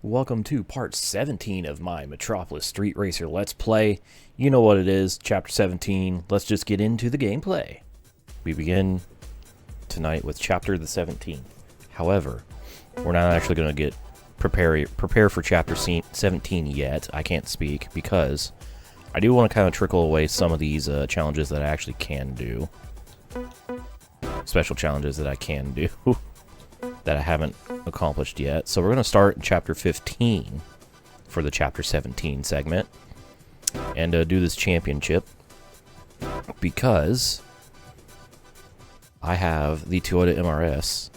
Welcome to part 17 of my Metropolis Street Racer Let's Play. You know what it is, Chapter 17. Let's just get into the gameplay. We begin tonight with Chapter the 17th. However, we're not actually going to prepare for Chapter 17 yet. I can't speak because I do want to kind of trickle away some of these challenges that I actually can do. Special challenges that I can do. That I haven't accomplished yet. So we're going to start in Chapter 15 for the Chapter 17 segment and do this championship because I have the Toyota MRS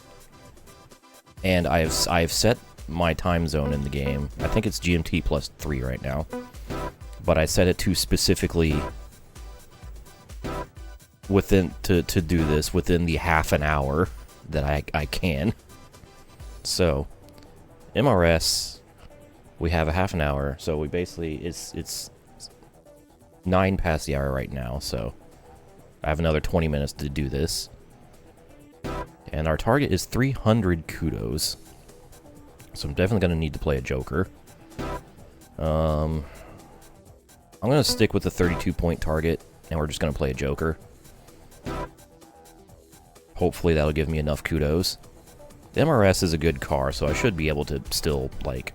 and I've set my time zone in the game. I think it's GMT plus 3 right now, but I set it to specifically within to do this within the half an hour that I can. So, MRS, we have a half an hour, so we basically, it's 9 past the hour right now, so I have another 20 minutes to do this. And our target is 300 kudos. So I'm definitely going to need to play a Joker. I'm going to stick with the 32-point target, and we're just going to play a Joker. Hopefully that'll give me enough kudos. The MRS is a good car, so I should be able to still, like,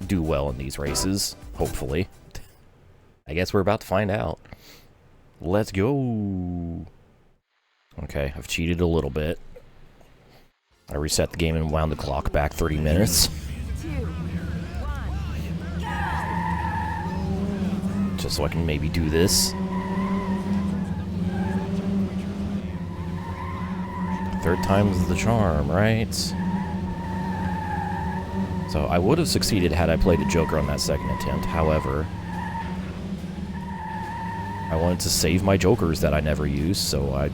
do well in these races. Hopefully. I guess we're about to find out. Let's go! Okay, I've cheated a little bit. I reset the game and wound the clock back 30 minutes. Just so I can maybe do this. Third time's the charm, right? So I would have succeeded had I played a Joker on that second attempt. However, I wanted to save my Jokers that I never use, so I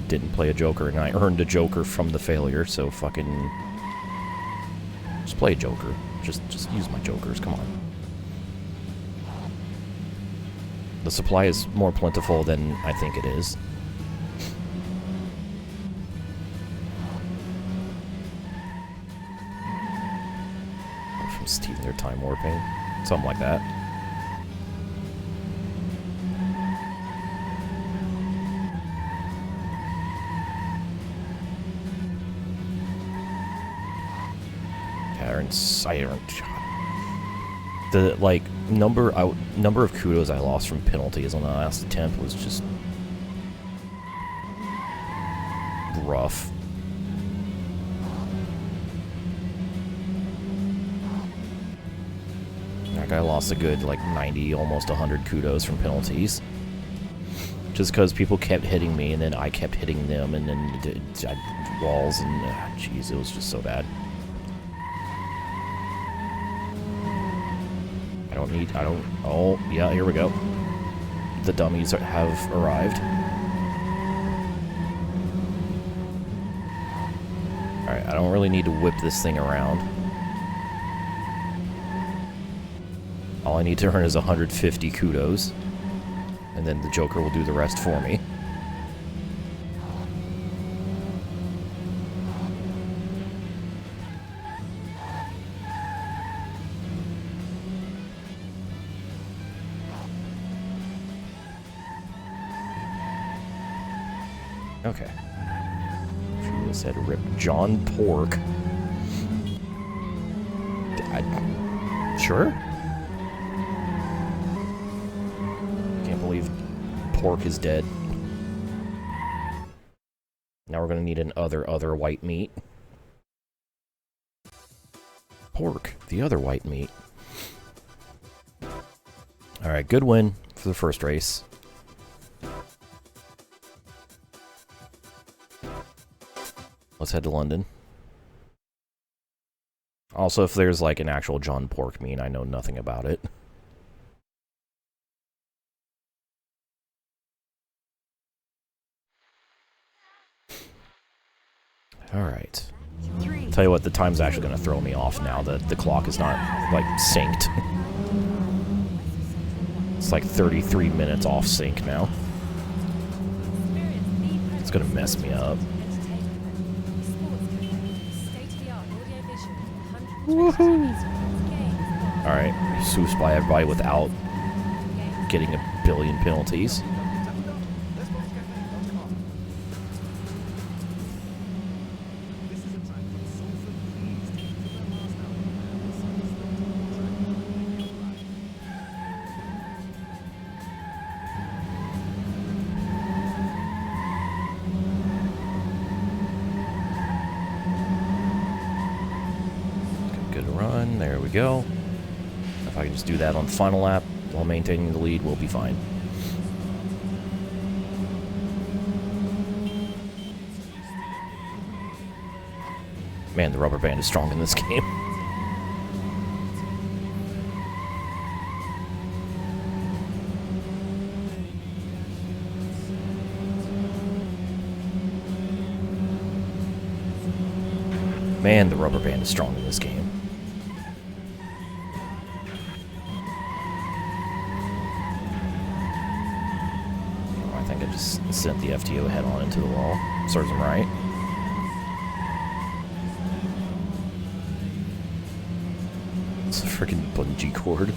didn't play a Joker, and I earned a Joker from the failure, so fucking... just play a Joker. Just use my Jokers, come on. The supply is more plentiful than I think it is. Stealing their time warping. Something like that. The like number of kudos I lost from penalties on the last attempt was just rough. I lost a good, like, 90, almost 100 kudos from penalties. Just because people kept hitting me, and then I kept hitting them, and then walls, and, jeez, it was just so bad. Oh, yeah, here we go. The dummies have arrived. Alright, I don't really need to whip this thing around. All I need to earn is 150 kudos, and then the Joker will do the rest for me. Okay. She said rip John Pork. Sure? Pork is dead. Now we're gonna need an other white meat. Pork, the other white meat. Alright, good win for the first race. Let's head to London. Also, if there's like an actual John Pork meat, I know nothing about it. Alright. Tell you what, the time's actually going to throw me off now that the clock is not, like, synced. It's like 33 minutes off sync now. It's going to mess me up. Woohoo! Alright, swooped by everybody without getting a billion penalties. Good run, there we go. If I can just do that on the final lap while maintaining the lead, we'll be fine. Man, the rubber band is strong in this game. Man, the rubber band is strong in this game. Oh, I think I just sent the FTO head on into the wall. Serves him right. It's a freaking bungee cord.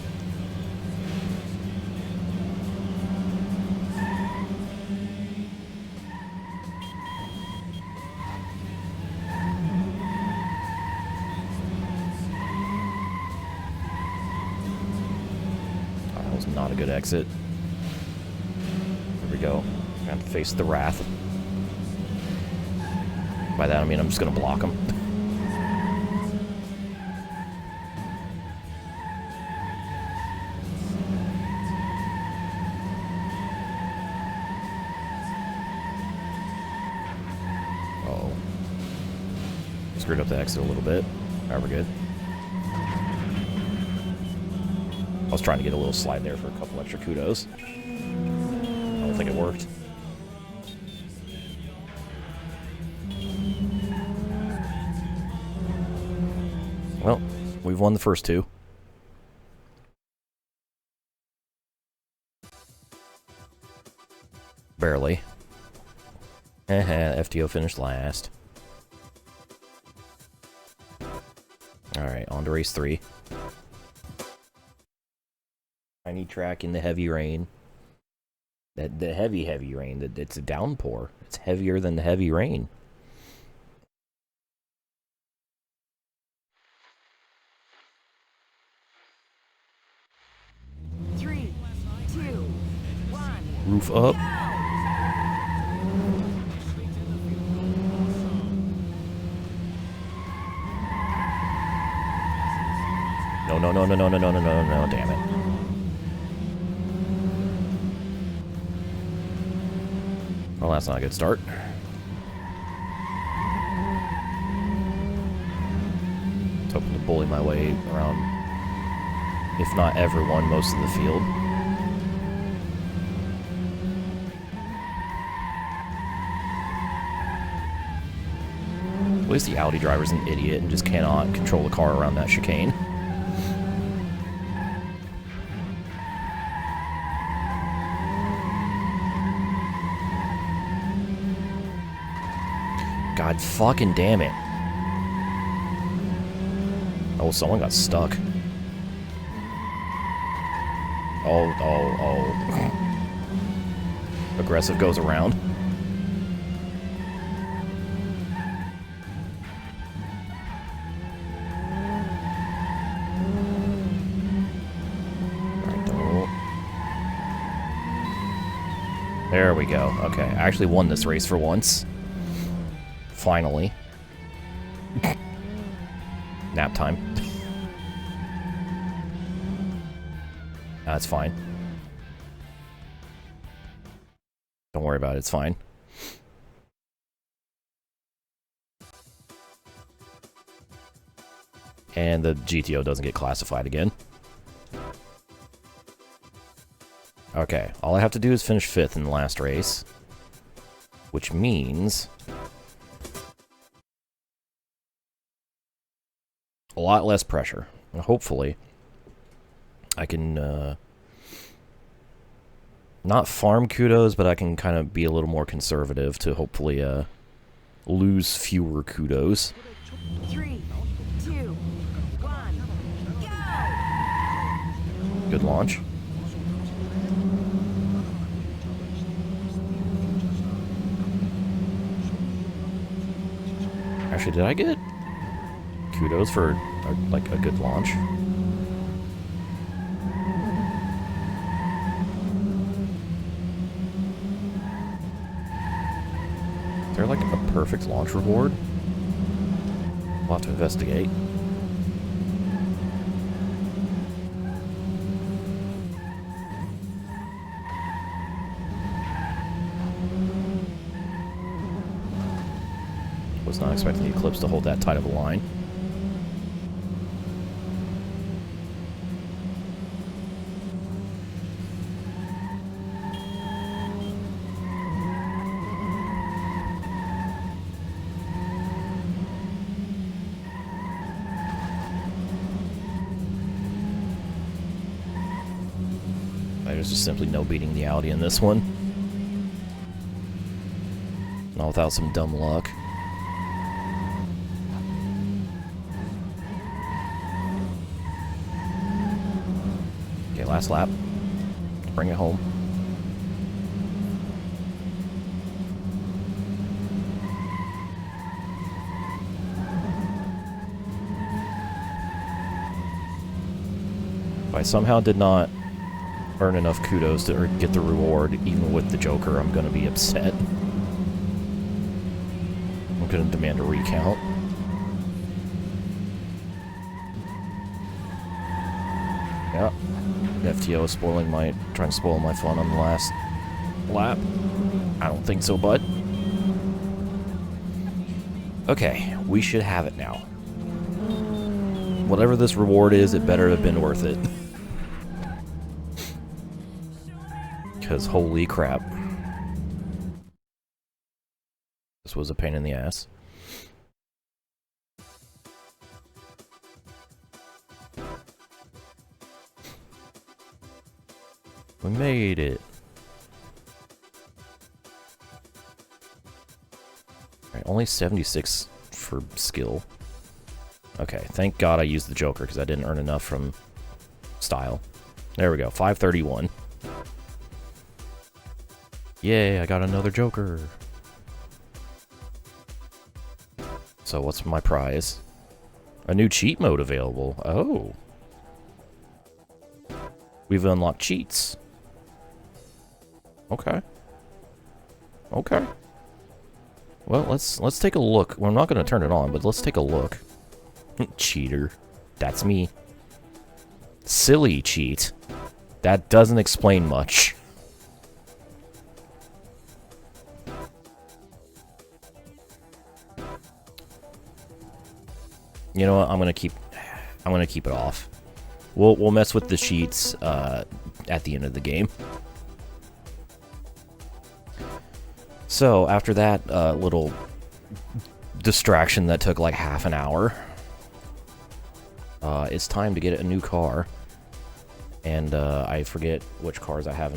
Not a good exit. There we go. I have to face the wrath. By that I mean I'm just gonna block him. Uh-oh. Screwed up the exit a little bit. Alright, we're good. I was trying to get a little slide there for a couple extra kudos. I don't think it worked. Well, we've won the first two. Barely. FTO finished last. Alright, on to race 3. Tiny track in the heavy rain. The heavy rain. It's a downpour. It's heavier than the heavy rain. Three, two, one. Roof up. No, damn it. Well, that's not a good start. I was hoping to bully my way around, if not everyone, most of the field. At least the Audi driver's an idiot and just cannot control the car around that chicane. God fucking damn it. Oh, someone got stuck. Oh. Aggressive goes around. There we go. Okay, I actually won this race for once. Finally. Nap time. That's fine. Don't worry about it, it's fine. And the GTO doesn't get classified again. Okay, all I have to do is finish 5th in the last race. Which means a lot less pressure. And hopefully, I can not farm kudos, but I can kind of be a little more conservative to hopefully lose fewer kudos. 3, 2, 1, go! Good launch. Actually, did I get kudos for like a good launch? Is there like a perfect launch reward? We'll have to investigate. Was not expecting the Eclipse to hold that tight of a line. There's just simply no beating the Audi in this one. Not without some dumb luck. Okay, last lap. Bring it home. If I somehow did not earn enough kudos to get the reward, even with the Joker, I'm gonna be upset. I'm gonna demand a recount. Yeah. FTO is trying to spoil my fun on the last lap. I don't think so, bud. Okay, we should have it now. Whatever this reward is, it better have been worth it. Because holy crap. This was a pain in the ass. We made it. Alright, only 76 for skill. Okay, thank God I used the Joker because I didn't earn enough from style. There we go, 531. Yay, I got another Joker. So what's my prize? A new cheat mode available. Oh. We've unlocked cheats. Okay. Okay. Well, let's take a look. Well, I'm not going to turn it on, but let's take a look. Cheater. That's me. Silly cheat. That doesn't explain much. You know what? I'm gonna keep it off. We'll mess with the cheats at the end of the game. So after that little distraction that took like half an hour, it's time to get a new car. And I forget which cars I have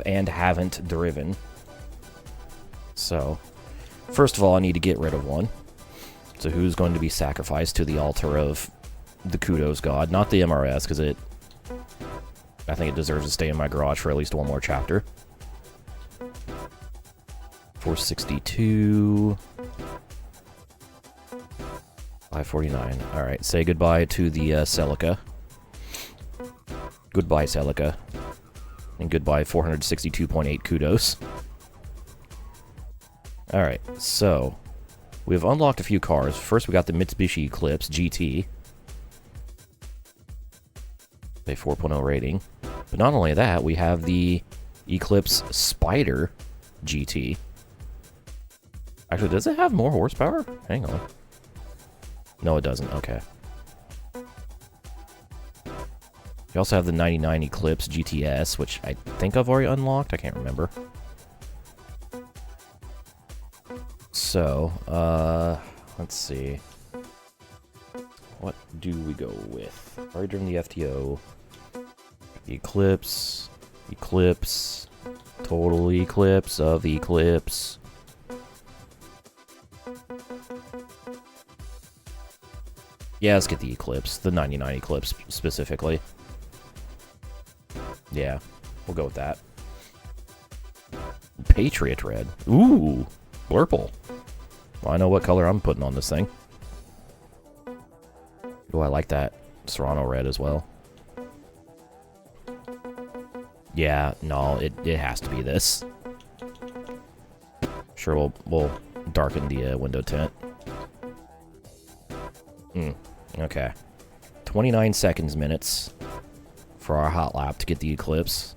and haven't driven. So first of all, I need to get rid of one. So who's going to be sacrificed to the altar of the kudos god? Not the MRS, because I think it deserves to stay in my garage for at least one more chapter. 462. 549. Alright, say goodbye to the Celica. Goodbye, Celica. And goodbye, 462.8 kudos. Alright, so we've unlocked a few cars. First, we got the Mitsubishi Eclipse GT. A 4.0 rating. But not only that, we have the Eclipse Spider GT. Actually, does it have more horsepower? Hang on. No, it doesn't. Okay. You also have the 99 Eclipse GTS, which I think I've already unlocked. I can't remember. So, let's see. What do we go with? Already driven the FTO. The Eclipse. Eclipse. Total Eclipse of Eclipse. Yeah, let's get the Eclipse. The 99 Eclipse, specifically. Yeah, we'll go with that. Patriot red. Ooh, blurple. Well, I know what color I'm putting on this thing. Oh, I like that Serrano red as well. Yeah, no, it has to be this. Sure, we'll darken the window tint. Okay. 29 seconds minutes for our hot lap to get the Eclipse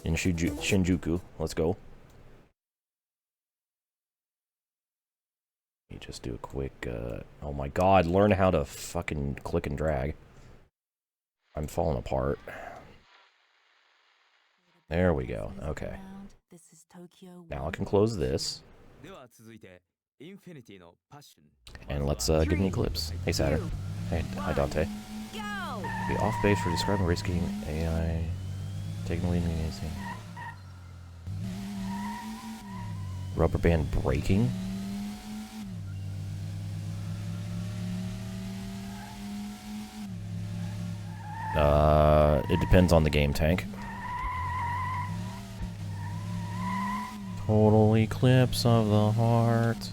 in Shinjuku. Let's go. Let me just do a quick, oh my god, learn how to fucking click and drag. I'm falling apart. There we go, okay. Now I can close this. And let's get an Eclipse. Hey, Saturn. Hey, hi, Dante. Be off base for describing race game AI. Taking the lead in anything. Rubber band braking? It depends on the game, Tank. Total eclipse of the heart.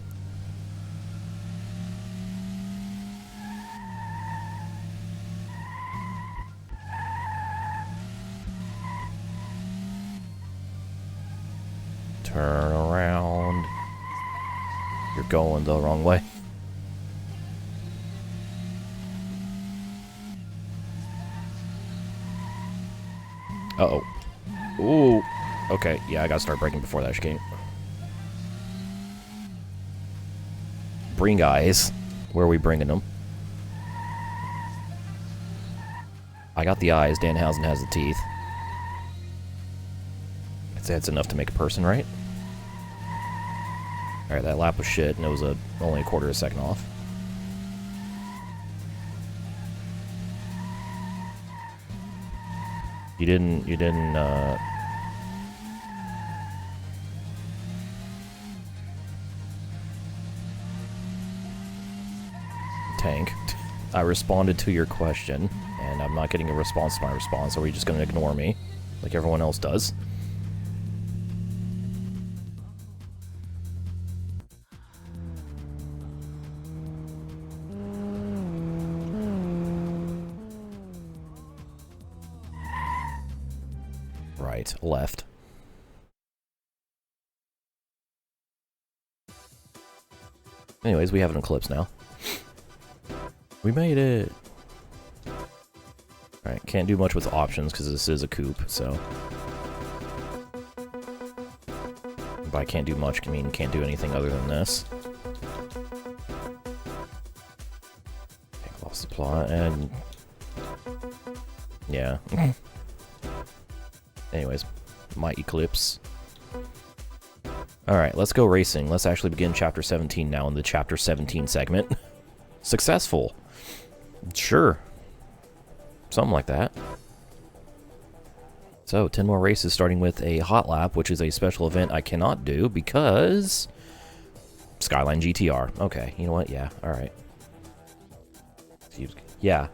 Turn around. You're going the wrong way. Uh-oh. Ooh. Okay, yeah, I gotta start braking before that chicane. Bring guys. Where are we bringing them? I got the eyes, Danhausen has the teeth. I'd say that's enough to make a person, right? Alright, that lap was shit, and it was only a quarter of a second off. You didn't, Tank. I responded to your question, and I'm not getting a response to my response, so are you just gonna ignore me? Like everyone else does? Right, left. Anyways, we have an Eclipse now. We made it! Alright, can't do much with options because this is a coupe, so... By can't do much, I mean can't do anything other than this. Lost the plot, and... Yeah. Anyways, my Eclipse. Alright, let's go racing. Let's actually begin Chapter 17 now in the Chapter 17 segment. Successful. Sure. Something like that. So, 10 more races starting with a hot lap, which is a special event I cannot do because... Skyline GTR. Okay, you know what? Yeah, alright. Yeah.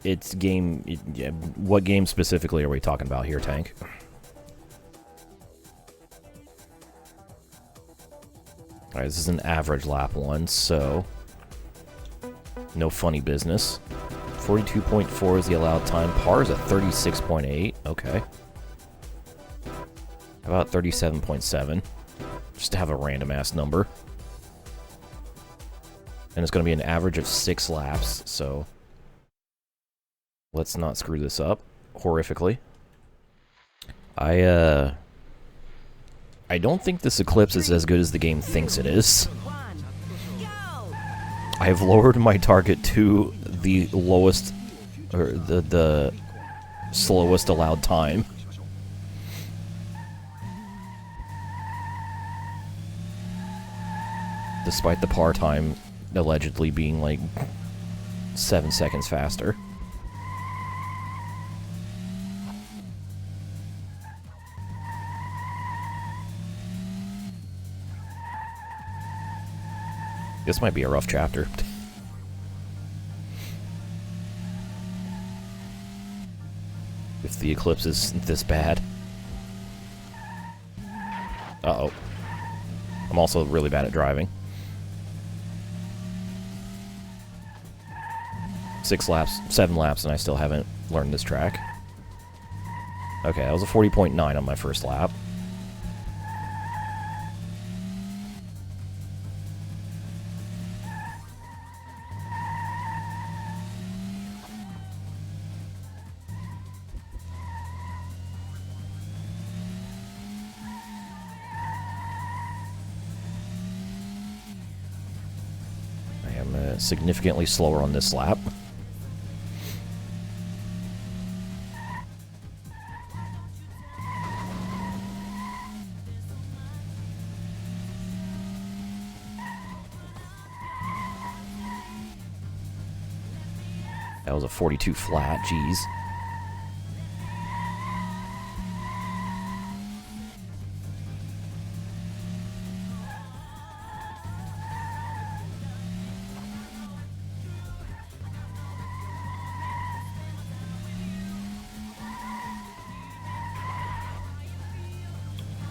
It's game... yeah, what game specifically are we talking about here, Tank? Alright, this is an average lap one, so... No funny business. 42.4 is the allowed time. Par is at 36.8. Okay. How about 37.7? Just to have a random-ass number. And it's going to be an average of 6 laps, so... Let's not screw this up horrifically. I don't think this Eclipse is as good as the game thinks it is. I have lowered my target to the lowest, or the slowest allowed time. Despite the par time allegedly being like 7 seconds faster. This might be a rough chapter. if the Eclipse is this bad. Uh-oh. I'm also really bad at driving. 7 laps, and I still haven't learned this track. Okay, that was a 40.9 on my first lap. I am significantly slower on this lap. That was a 42 flat, jeez.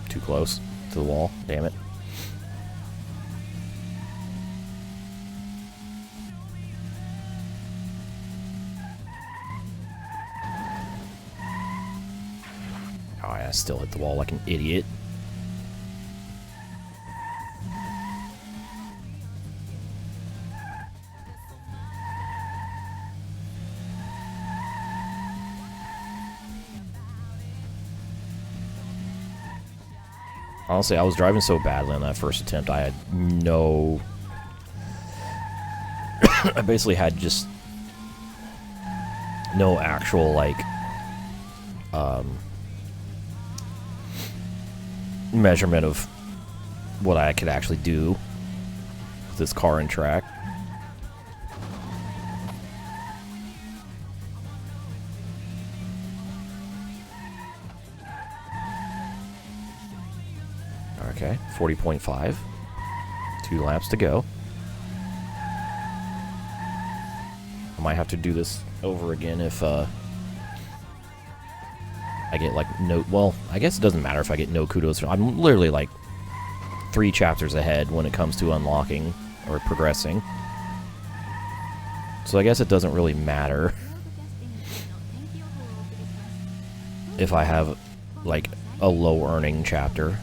Too close to the wall, damn it. Oh, I still hit the wall like an idiot. Honestly, I was driving so badly on that first attempt, I had no... I basically had just no actual, like, measurement of what I could actually do with this car and track. Okay, 40.5. 2 laps to go. I might have to do this over again if I get like no... Well, I guess it doesn't matter if I get no kudos. I'm literally like 3 chapters ahead when it comes to unlocking or progressing. So I guess it doesn't really matter if I have like a low earning chapter.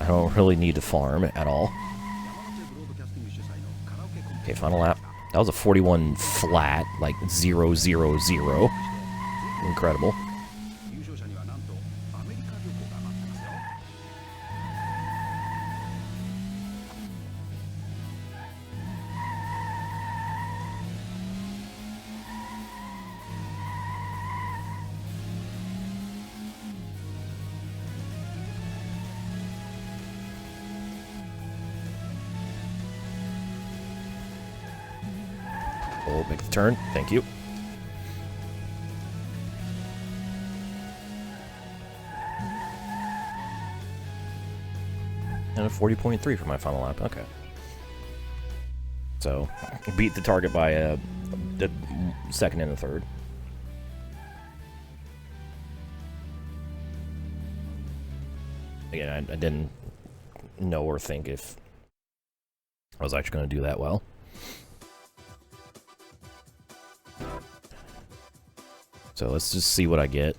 I don't really need to farm at all. Okay, final lap. That was a 41 flat, like 0, 0, 0. Incredible. We'll make the turn. Thank you. And a 40.3 for my final lap. Okay. So, beat the target by the second and the third. Again, I didn't know or think if I was actually going to do that well. So let's just see what I get.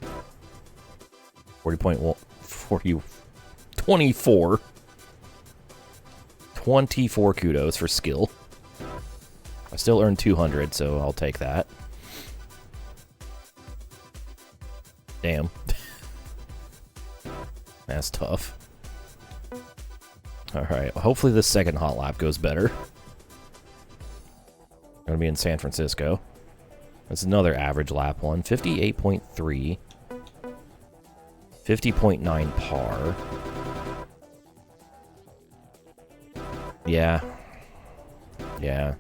24. 24 kudos for skill. I still earned 200, so I'll take that. Damn. That's tough. Alright, hopefully this second hot lap goes better. I'm gonna be in San Francisco. That's another average lap one. 58.3. 50.9 par. Yeah. Yeah.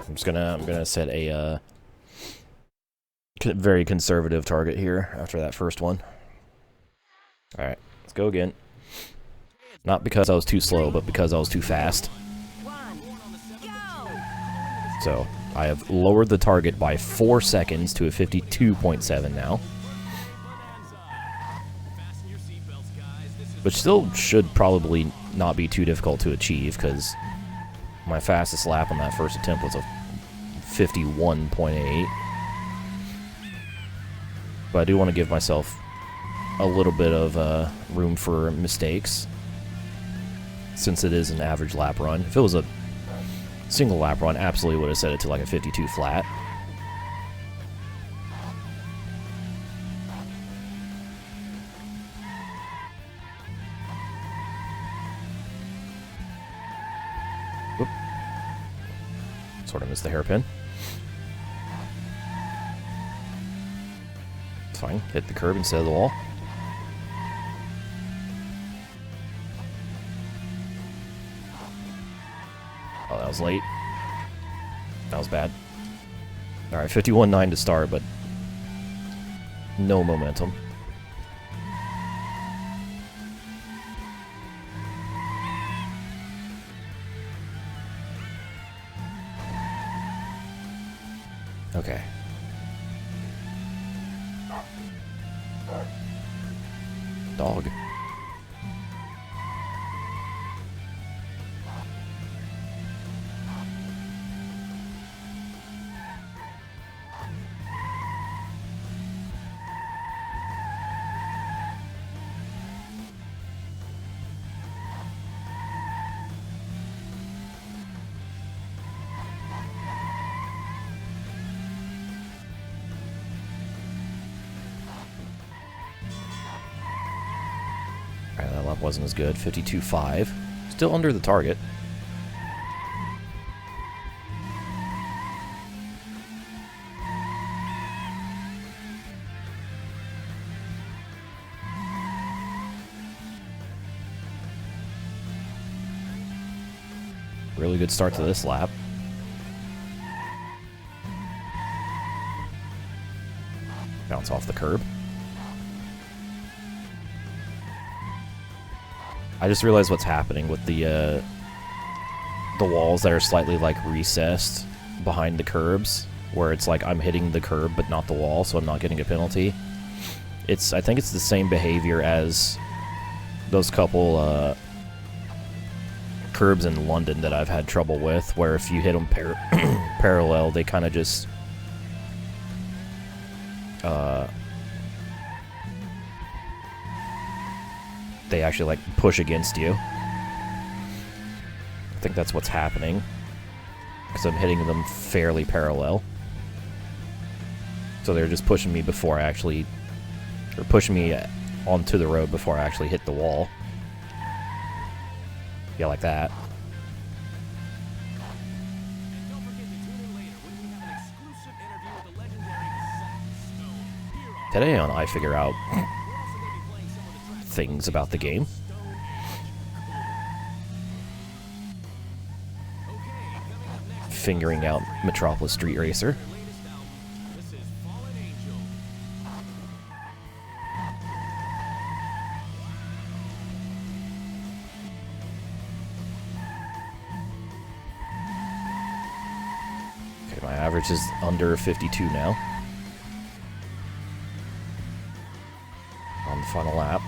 I'm gonna set a very conservative target here after that first one. Alright, let's go again. Not because I was too slow, but because I was too fast. 1, go! So, I have lowered the target by 4 seconds to a 52.7 now. Which still should probably not be too difficult to achieve, because my fastest lap on that first attempt was a 51.8. But I do want to give myself a little bit of room for mistakes, since it is an average lap run. If it was a single lap run, absolutely would have set it to like a 52 flat. Whoop. Sort of missed the hairpin. It's fine. Hit the curb instead of the wall. Oh, that was late. That was bad. Alright, 51.9 to start, but no momentum. Okay. Dog. Alright, that lap wasn't as good. 52.5. Still under the target. Really good start to this lap. Bounce off the curb. I just realized what's happening with the walls that are slightly like recessed behind the curbs, where it's like I'm hitting the curb but not the wall, so I'm not getting a penalty. I think it's the same behavior as those couple curbs in London that I've had trouble with, where if you hit them parallel, they kind of just they actually like push against you. I think that's what's happening, because I'm hitting them fairly parallel. So they're just pushing me before I actually, or pushing me onto the road before I actually hit the wall. Yeah, like that. Today on I Figure Out Things About the Game. Figuring out Metropolis Street Racer. Okay, my average is under 52 now. On the final lap.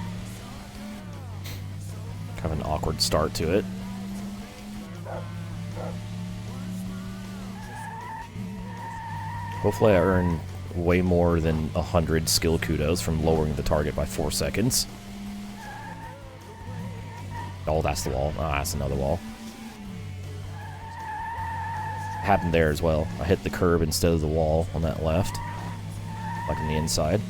Kind of an awkward start to it. Hopefully I earn way more than 100 skill kudos from lowering the target by 4 seconds. Oh, that's the wall. Ah, that's another wall. Happened there as well. I hit the curb instead of the wall on that left. Like on the inside.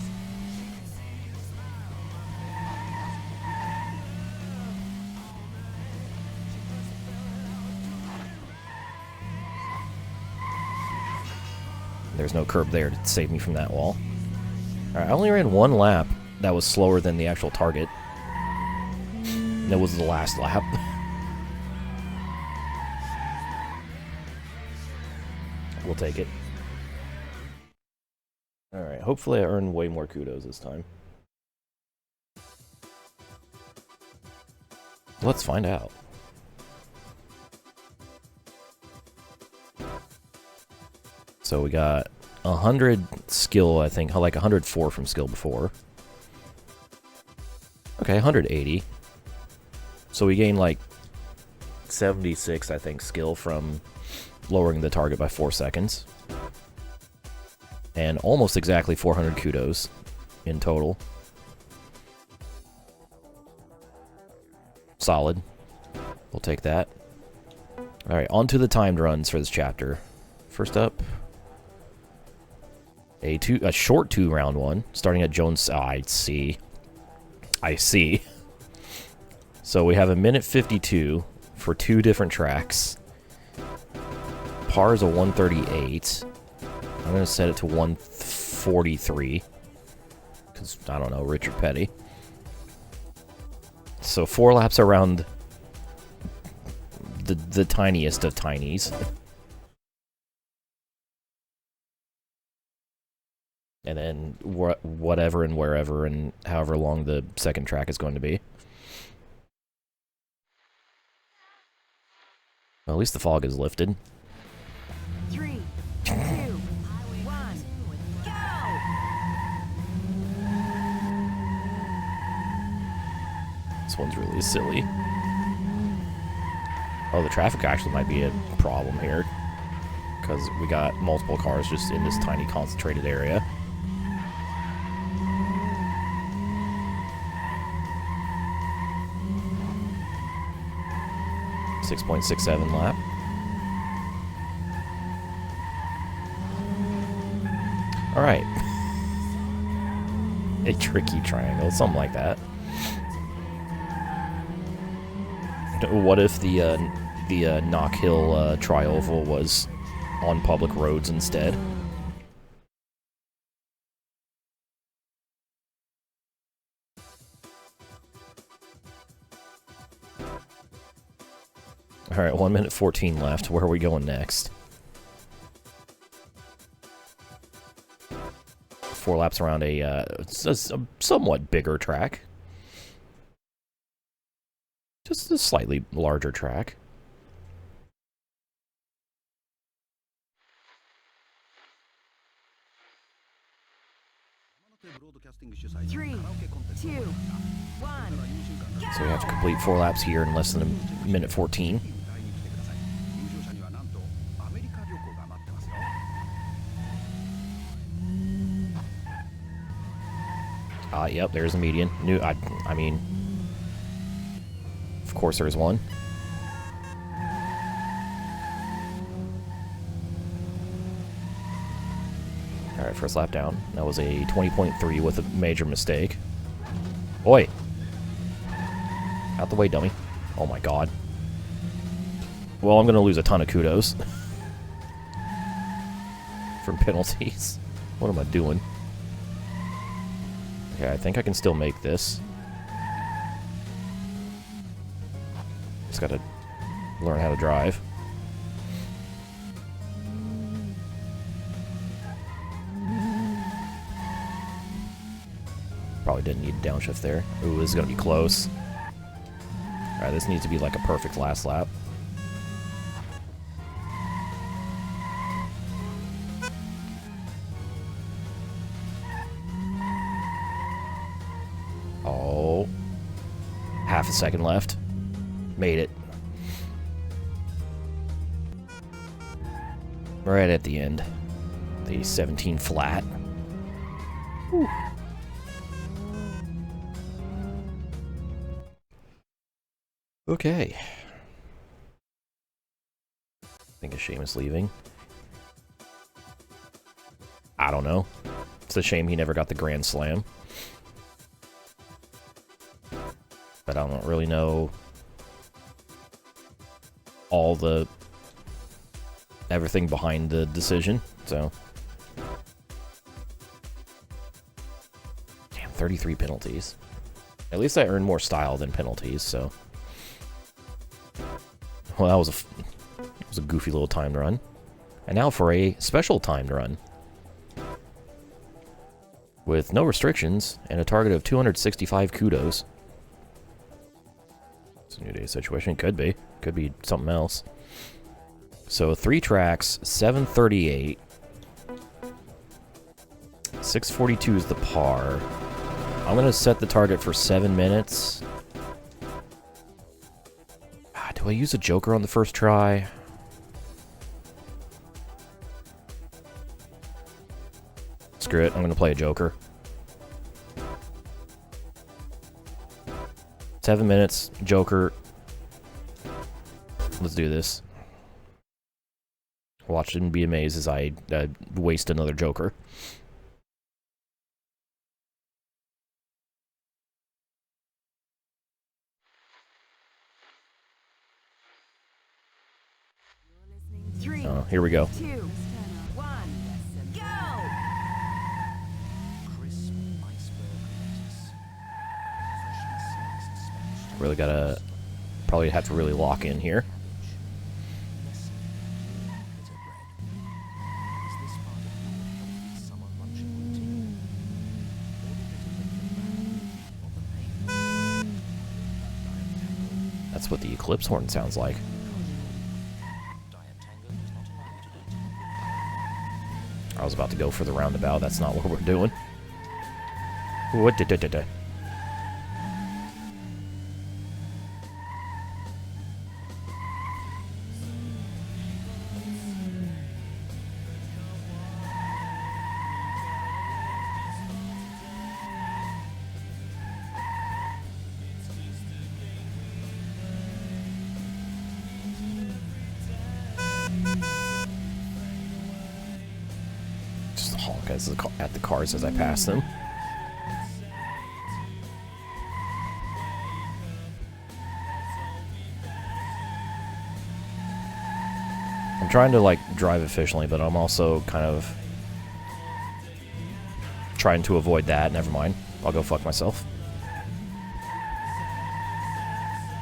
There's no curb there to save me from that wall. Alright, I only ran one lap that was slower than the actual target. And it was the last lap. We'll take it. Alright, hopefully I earn way more kudos this time. Let's find out. So we got 100 skill, I think, like 104 from skill before. Okay, 180. So we gained like 76, I think, skill from lowering the target by 4 seconds. And almost exactly 400 kudos in total. Solid. We'll take that. Alright, on to the timed runs for this chapter. First up, a short 2-round one, starting at Jones. I see. So we have a minute 52 for 2 different tracks. Par is a 138. I'm going to set it to 143. Because, I don't know, Richard Petty. So 4 laps around the tiniest of tinies. And then whatever and wherever and however long the second track is going to be. Well, at least the fog is lifted. 3, 2, 1, go! This one's really silly. Oh, the traffic actually might be a problem here. Because we got multiple cars just in this tiny concentrated area. .67 lap. Alright. A tricky triangle, something like that. What if the Knock Hill trioval was on public roads instead? Alright, 1 minute 14 left. Where are we going next? 4 laps around a somewhat bigger track. Just a slightly larger track. Three, 2, 1, So we have to complete 4 laps here in less than a minute 14. Yep, there's a median. I mean, of course there's one. Alright, first lap down. That was a 20.3 with a major mistake. Oi! Out the way, dummy. Oh my god. Well, I'm gonna lose a ton of kudos. From penalties. What am I doing? Okay, I think I can still make this. Just gotta learn how to drive. Probably didn't need a downshift there. Ooh, this is gonna be close. Alright, this needs to be like a perfect last lap. Oh. Half a second left. Made it. Right at the end. The 17 flat. Whew. Okay. I think Seamus leaving. I don't know. It's a shame he never got the Grand Slam. But I don't really know all the everything behind the decision, so. Damn, 33 penalties. At least I earned more style than penalties, so. Well, that was a goofy little timed run. And now for a special timed run. With no restrictions and a target of 265 kudos. It's a New Day situation. Could be. Could be something else. So 3 tracks, 738. 642 is the par. I'm going to set the target for 7 minutes. Do I use a joker on the first try? Screw it, I'm going to play a joker. 7 minutes, joker. Let's do this. Watch and be amazed as I waste another joker. Oh, here we go. 2, 1, go! Really gotta, probably have to really lock in here. That's what the Eclipse horn sounds like. I was about to go for the roundabout. That's not what we're doing. What did it? Just honk at the cars as I pass them. I'm trying to like drive efficiently, but I'm also kind of trying to avoid that. Never mind. I'll go fuck myself.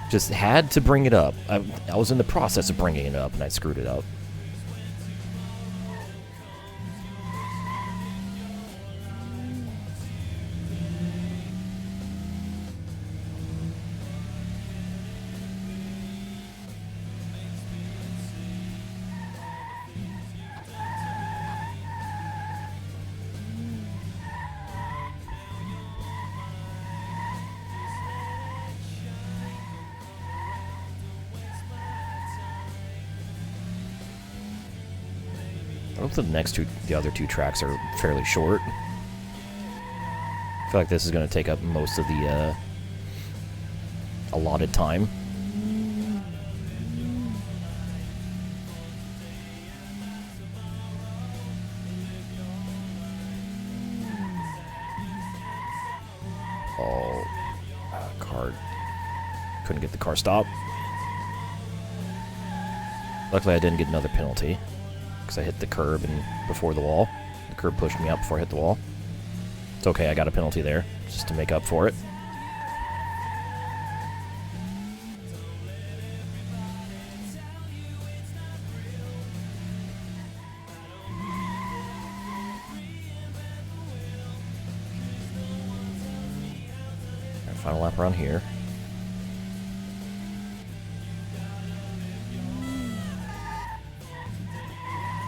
Just had to bring it up. I was in the process of bringing it up and I screwed it up. I hope the other two tracks are fairly short. I feel like this is going to take up most of the allotted time. Oh, car. Couldn't get the car stopped. Luckily I didn't get another penalty, because I hit the curb and before the wall. The curb pushed me up before I hit the wall. It's okay, I got a penalty there, just to make up for it. Got a final lap around here.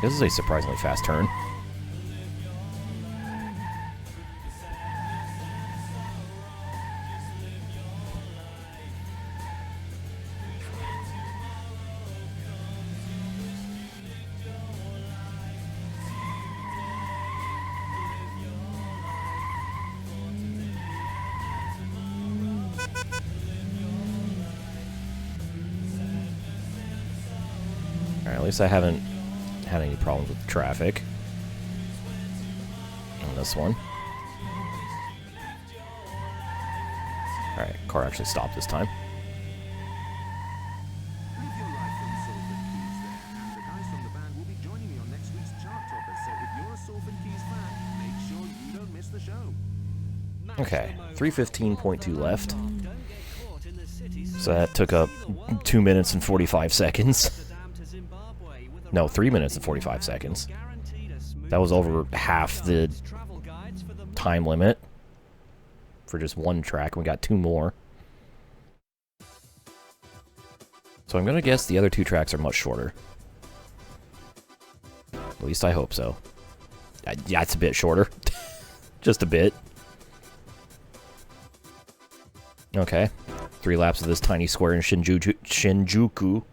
This is a surprisingly fast turn. Alright, at least I haven't had any problems with traffic on this one. Alright, car actually stopped this time. Leave your life on Salford Keys there, and the guys from the band will be joining me on next week's chart toppers, so if you're a Salford Keys fan, make sure you don't miss the show. Okay, 3:15.2 left. So that took up 2 minutes and 45 seconds. No, 3 minutes and 45 seconds. That was over half the time limit for just one track. We got 2 more. So I'm gonna guess the other 2 tracks are much shorter. At least I hope so. Yeah, it's a bit shorter. Just a bit. Okay. 3 laps of this tiny square in Shinjuku.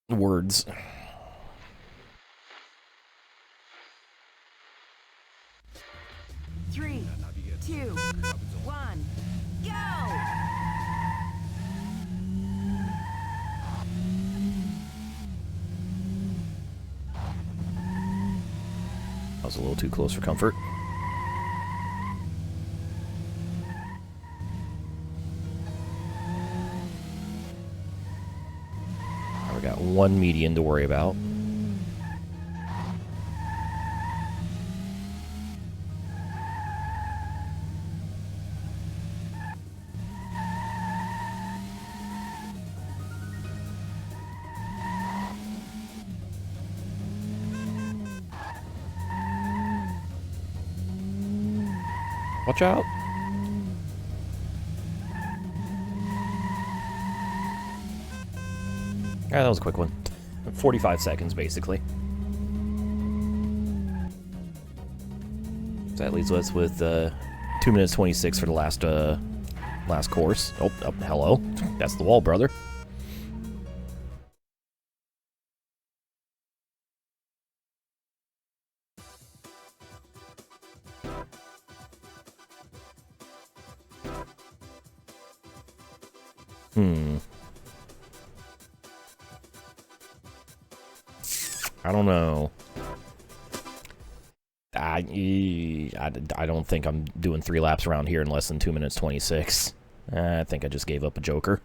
Words. Three, two, one, go! That was a little too close for comfort. Now we got 1 median to worry about. Watch out. Alright, that was a quick one. 45 seconds, basically. So that leaves us with 2 minutes 26 for the last course. Oh, hello. That's the wall, brother. I don't know. I don't think I'm doing 3 laps around here in less than 2 minutes 26. I think I just gave up a joker.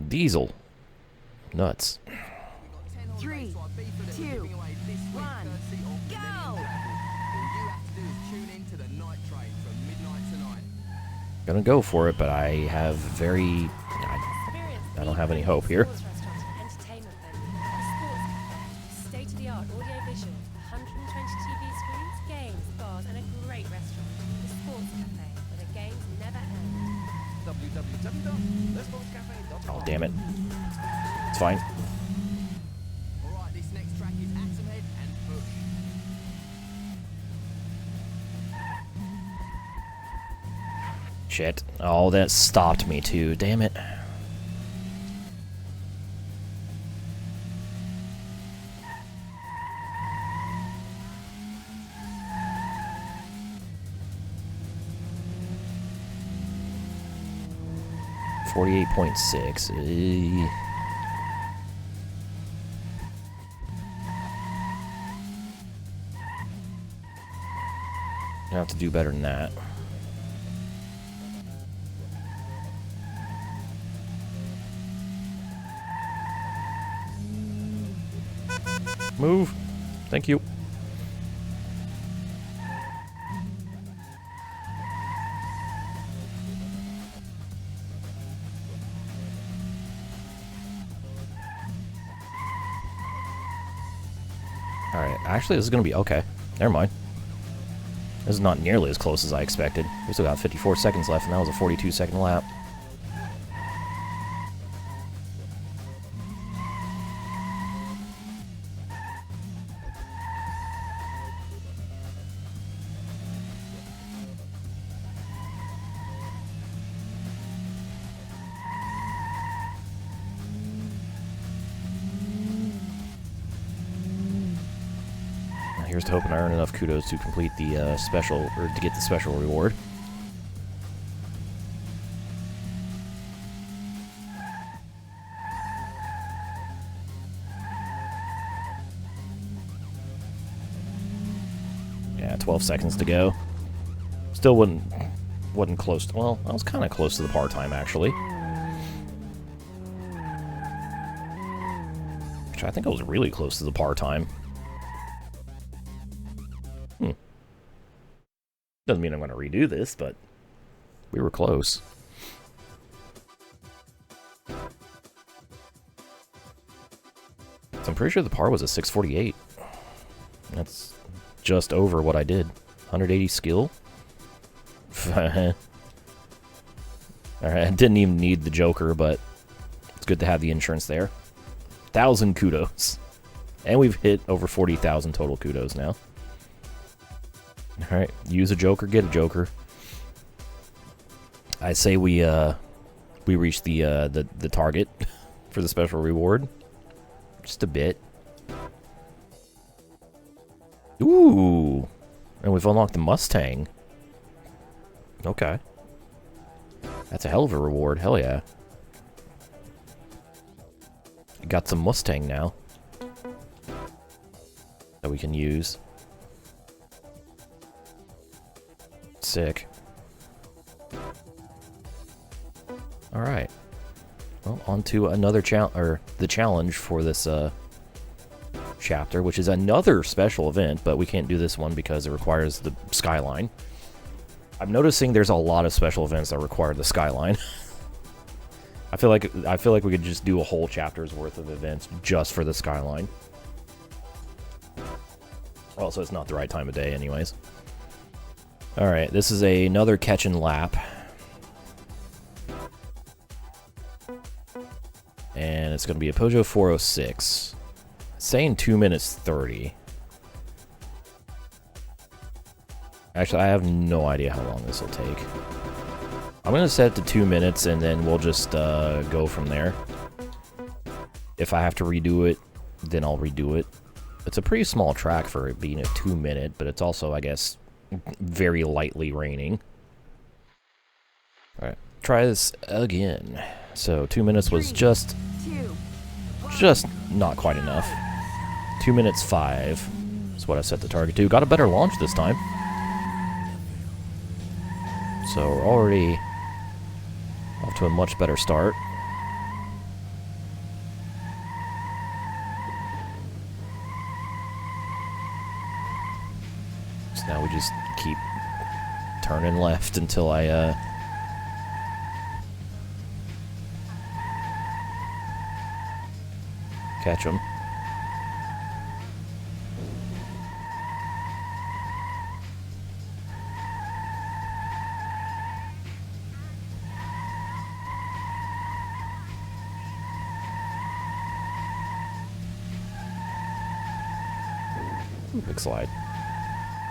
Diesel. Nuts. 3, 2, 1, go! Gonna go for it, but I have I don't have any hope here. State-of-the-art audio-visual, 120 TV screens, games, bars, and a great restaurant. The Sports Cafe, where the games never end. Oh, damn it. It's fine. Alright, this next track is Atom Head and Push. Shit. Oh, that stopped me too. Damn it. .6. I have to do better than that. Move. Thank you. Alright, actually this is going to be okay. Never mind. This is not nearly as close as I expected. We still got 54 seconds left, and that was a 42-second lap. Here's to hoping I earn enough kudos to complete the special, or to get the special reward. Yeah, 12 seconds to go. Still wasn't close to, well, I was kind of close to the par time, actually. Actually, I think I was really close to the par time. Doesn't mean I'm going to redo this, but we were close. So I'm pretty sure the par was a 648. That's just over what I did. 180 skill. Alright, I didn't even need the Joker, but it's good to have the insurance there. 1,000 kudos. And we've hit over 40,000 total kudos now. Alright, use a Joker, get a Joker. I say we reach the target for the special reward. Just a bit. Ooh! And we've unlocked the Mustang. Okay. That's a hell of a reward, hell yeah. Got some Mustang now that we can use. Sick. Alright. Well, on to another the challenge for this chapter, which is another special event, but we can't do this one because it requires the skyline. I'm noticing there's a lot of special events that require the skyline. I feel like we could just do a whole chapter's worth of events just for the skyline. Also, it's not the right time of day anyways. Alright, this is another catch and lap. And it's going to be a Peugeot 406. It's saying 2 minutes 30. Actually, I have no idea how long this will take. I'm going to set it to 2 minutes, and then we'll just go from there. If I have to redo it, then I'll redo it. It's a pretty small track for it being a 2 minute, but it's also, I guess, very lightly raining. Alright, try this again. So 2 minutes was just not quite enough. 2 minutes 5 is what I set the target to. Got a better launch this time. So we're already off to a much better start. So now we just keep turning left until I catch him. Big slide.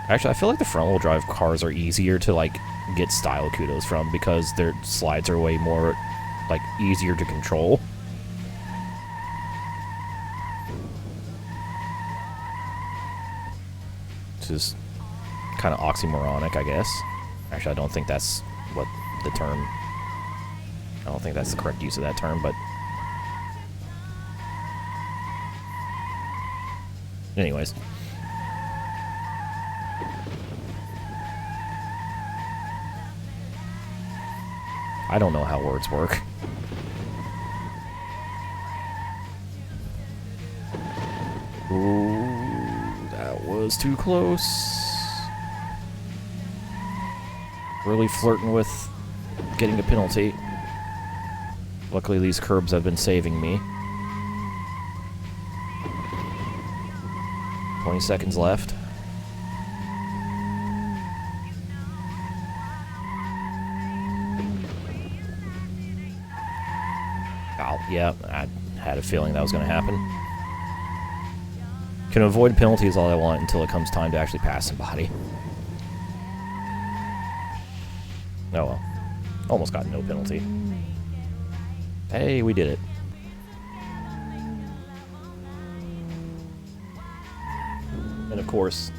Actually, I feel like the front-wheel drive cars are easier to, like, get style kudos from because their slides are way more, like, easier to control. Which is kind of oxymoronic, I guess. Actually, I don't think that's what the term... I don't think that's the correct use of that term, but... Anyways. I don't know how words work. Ooh, that was too close. Really flirting with getting a penalty. Luckily, these curbs have been saving me. 20 seconds left. Oh, yeah, I had a feeling that was going to happen. Can avoid penalties all I want until it comes time to actually pass somebody. Oh well. Almost got no penalty. Hey, we did it. And of course,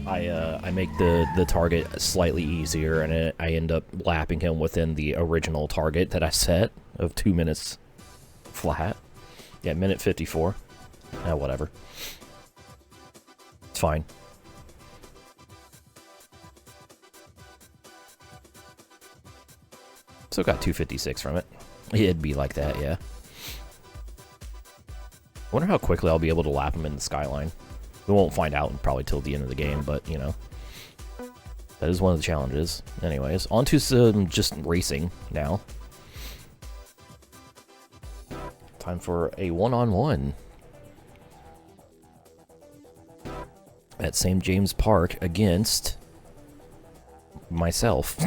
I make the target slightly easier, and I end up lapping him within the original target that I set of 2 minutes flat. Yeah, minute 54. Whatever. It's fine. Still got 256 from it. It'd be like that, yeah. I wonder how quickly I'll be able to lap him in the skyline. We won't find out probably till the end of the game, but, you know. That is one of the challenges. Anyways, on to some just racing now. Time for a one-on-one. at St. James Park against myself.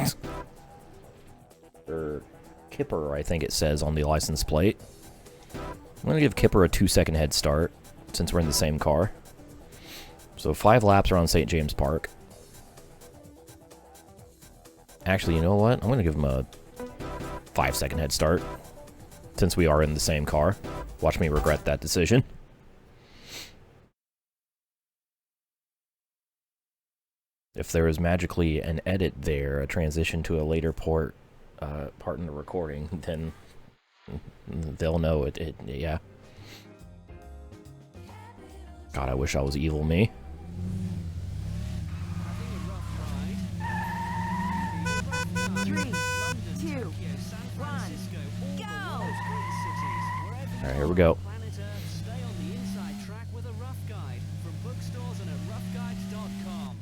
Or Kipper, I think it says on the license plate. I'm going to give Kipper a 2-second head start, since we're in the same car. So 5 laps around St. James Park. Actually, you know what? I'm going to give him a 5-second head start, since we are in the same car. Watch me regret that decision. If there is magically an edit there, a transition to a later part in the recording, then they'll know it, yeah. God, I wish I was evil me. Three, two, one, go! Alright, here we go. Planet Earth, stay on the inside track with a rough guide from bookstores and at roughguides.com.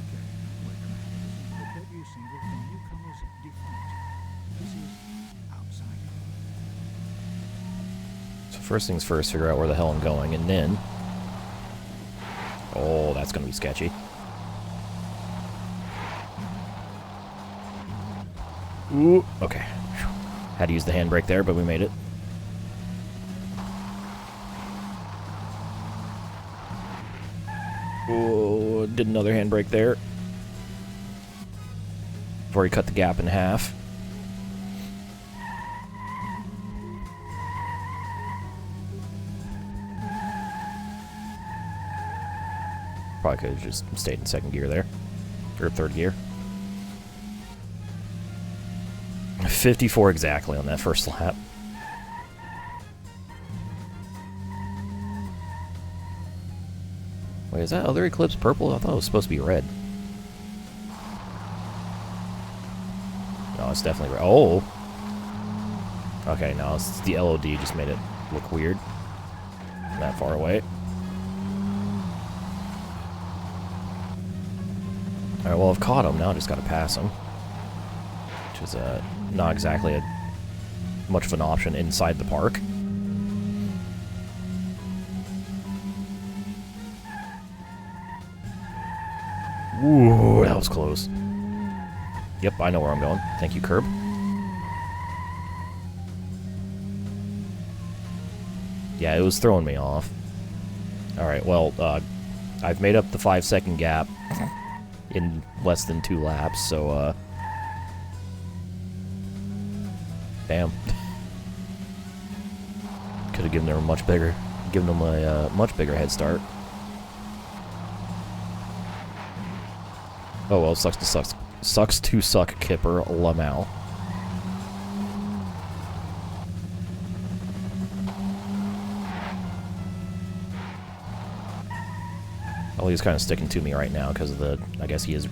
Okay, we're gonna have a listen to the debut single from newcomers Defunct. This is Outsider. So first things first, figure out where the hell I'm going, and then... Oh, that's gonna be sketchy. Ooh, okay. Had to use the handbrake there, but we made it. Oh, did another handbrake there. Before he cut the gap in half. Probably could have just stayed in second gear there. Or third gear. 54 exactly on that first lap. Wait, is that other Eclipse purple? I thought it was supposed to be red. No, it's definitely red. Oh! Okay, no, it's the LOD just made it look weird. That far away. Alright, well, I've caught him. Now I just gotta pass him. Which is not exactly much of an option inside the park. Ooh, that was close. Yep, I know where I'm going. Thank you, Curb. Yeah, it was throwing me off. Alright, well, I've made up the 5-second gap in less than 2 laps, so, damn. Could have given them a much bigger head start. Oh well, sucks to suck, Kipper Lamau. Well, he's kind of sticking to me right now because of the, I guess he is,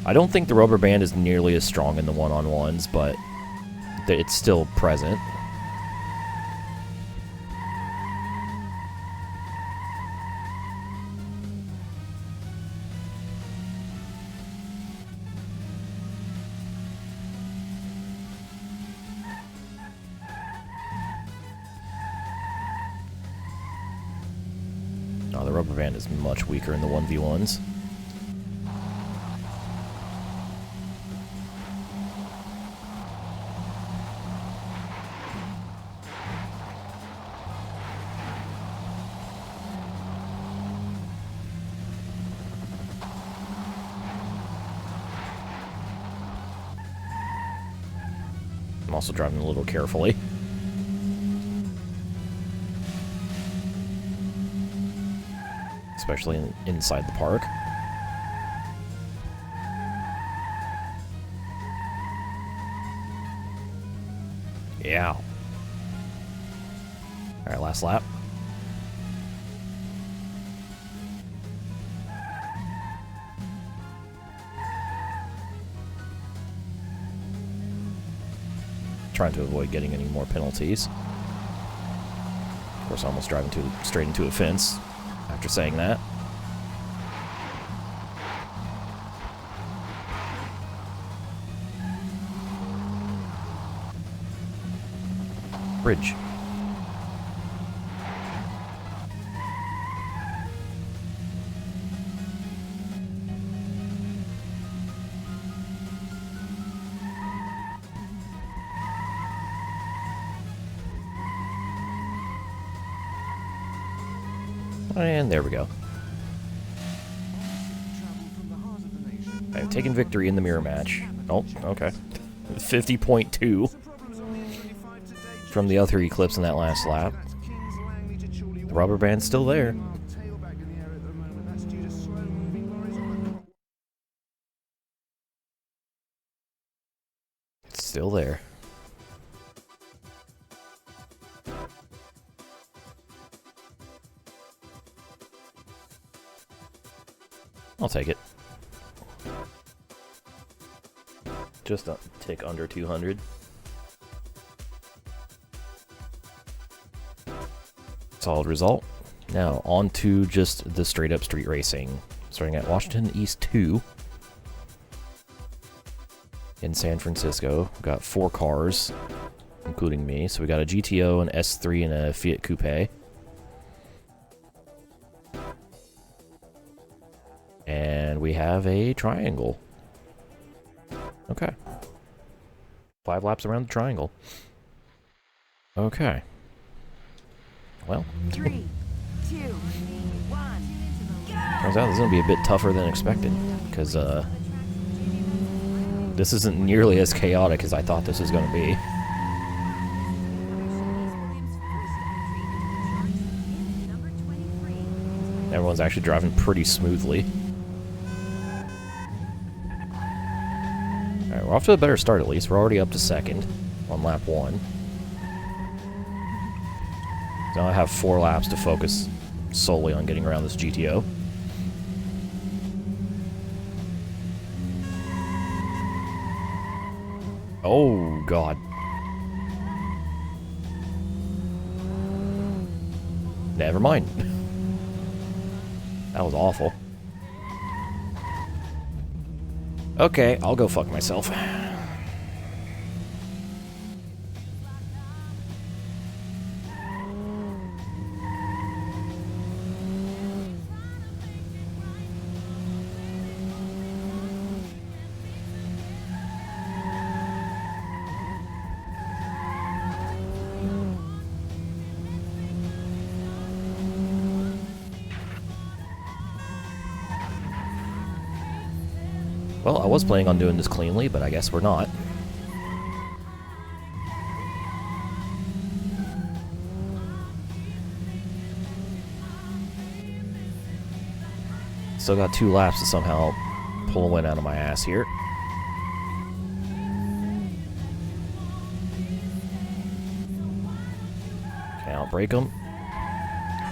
I don't think the rubber band is nearly as strong in the one-on-ones, but it's still present. No, the rubber band is much weaker in the 1v1s. I'm also driving a little carefully. Especially inside the park. Yeah. Alright, last lap. Trying to avoid getting any more penalties. Of course, I almost driving straight into a fence after saying that. Bridge. And there we go. I've taken victory in the mirror match. Oh, okay. 50.2 from the other Eclipse in that last lap. The rubber band's still there. It's still there. I'll take it. Just a tick under 200. Solid result. Now, on to just the straight-up street racing. Starting at Washington East 2. In San Francisco. We've got 4 cars, including me. So we got a GTO, an S3, and a Fiat Coupe. And we have a triangle. Okay. 5 laps around the triangle. Okay. Well. 3, 2, 1, go! Turns out this is going to be a bit tougher than expected. Because, this isn't nearly as chaotic as I thought this was going to be. Everyone's actually driving pretty smoothly. Alright, we're off to a better start at least. We're already up to second on lap 1. Now I have 4 laps to focus solely on getting around this GTO. Oh, God. Never mind. That was awful. Okay, I'll go fuck myself. Well, I was planning on doing this cleanly, but I guess we're not. Still got 2 laps to somehow pull a win out of my ass here. Can't break them.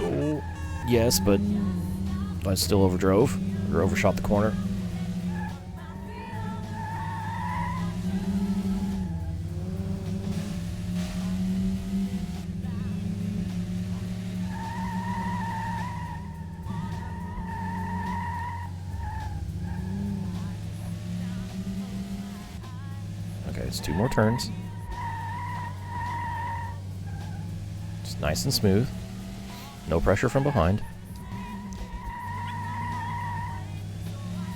Oh, yes, but I still overdrove or overshot the corner. Okay, it's 2 more turns. Just nice and smooth. No pressure from behind.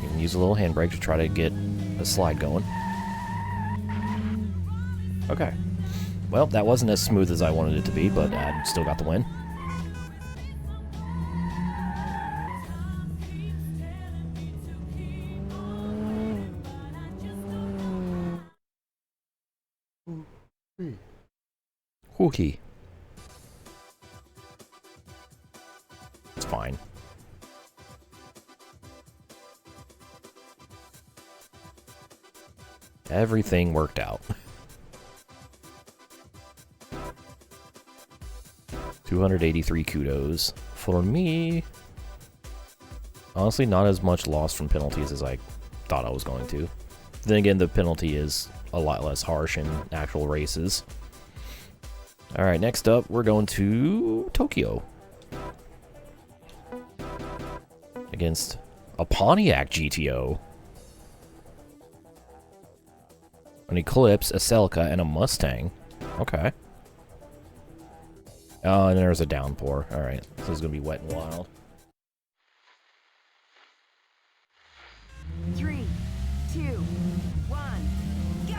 You can use a little handbrake to try to get a slide going. Okay. Well, that wasn't as smooth as I wanted it to be, but I still got the win. Wookie. It's fine. Everything worked out. 283 kudos for me. Honestly, not as much loss from penalties as I thought I was going to. Then again, the penalty is a lot less harsh in actual races. Alright, next up, we're going to Tokyo. Against a Pontiac GTO. An Eclipse, a Celica, and a Mustang. Okay. Oh, and there's a downpour. Alright, so this is going to be wet and wild. 3, 2, 1, go!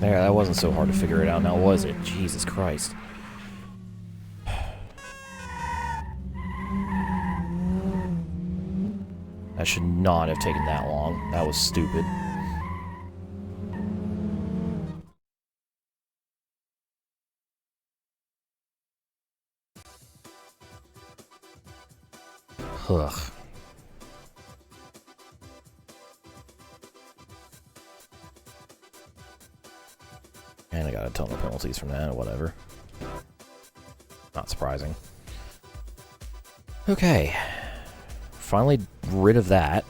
There, that wasn't so hard to figure it out now, was it? Jesus Christ. That should not have taken that long. That was stupid. Ugh. And I got a ton of penalties from that, or whatever. Not surprising. Okay. Finally rid of that.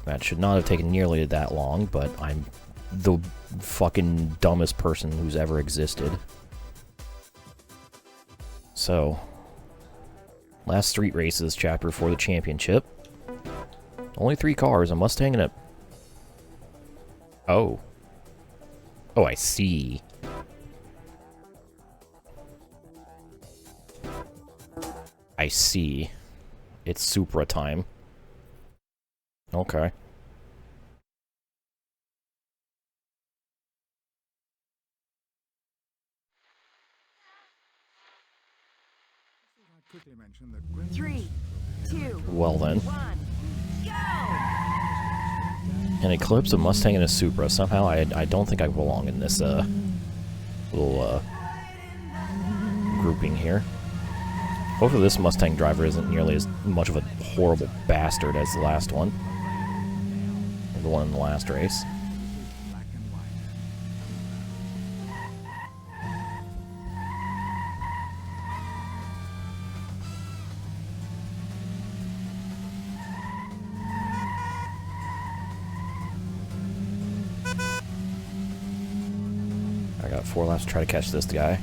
That should not have taken nearly that long, but I'm the fucking dumbest person who's ever existed. So, last street races chapter for the championship. Only 3 cars, a Mustang and a... Oh. Oh, I see. I see. It's Supra time. Okay. Quickly mention that Gwen 3, 2, Well then. 1, go! An Eclipse, a Mustang, and a Supra. Somehow I don't think I belong in this little grouping here. Hopefully this Mustang driver isn't nearly as much of a horrible bastard as the last one. Or the one in the last race. black and white. I got 4 laps to try to catch this guy.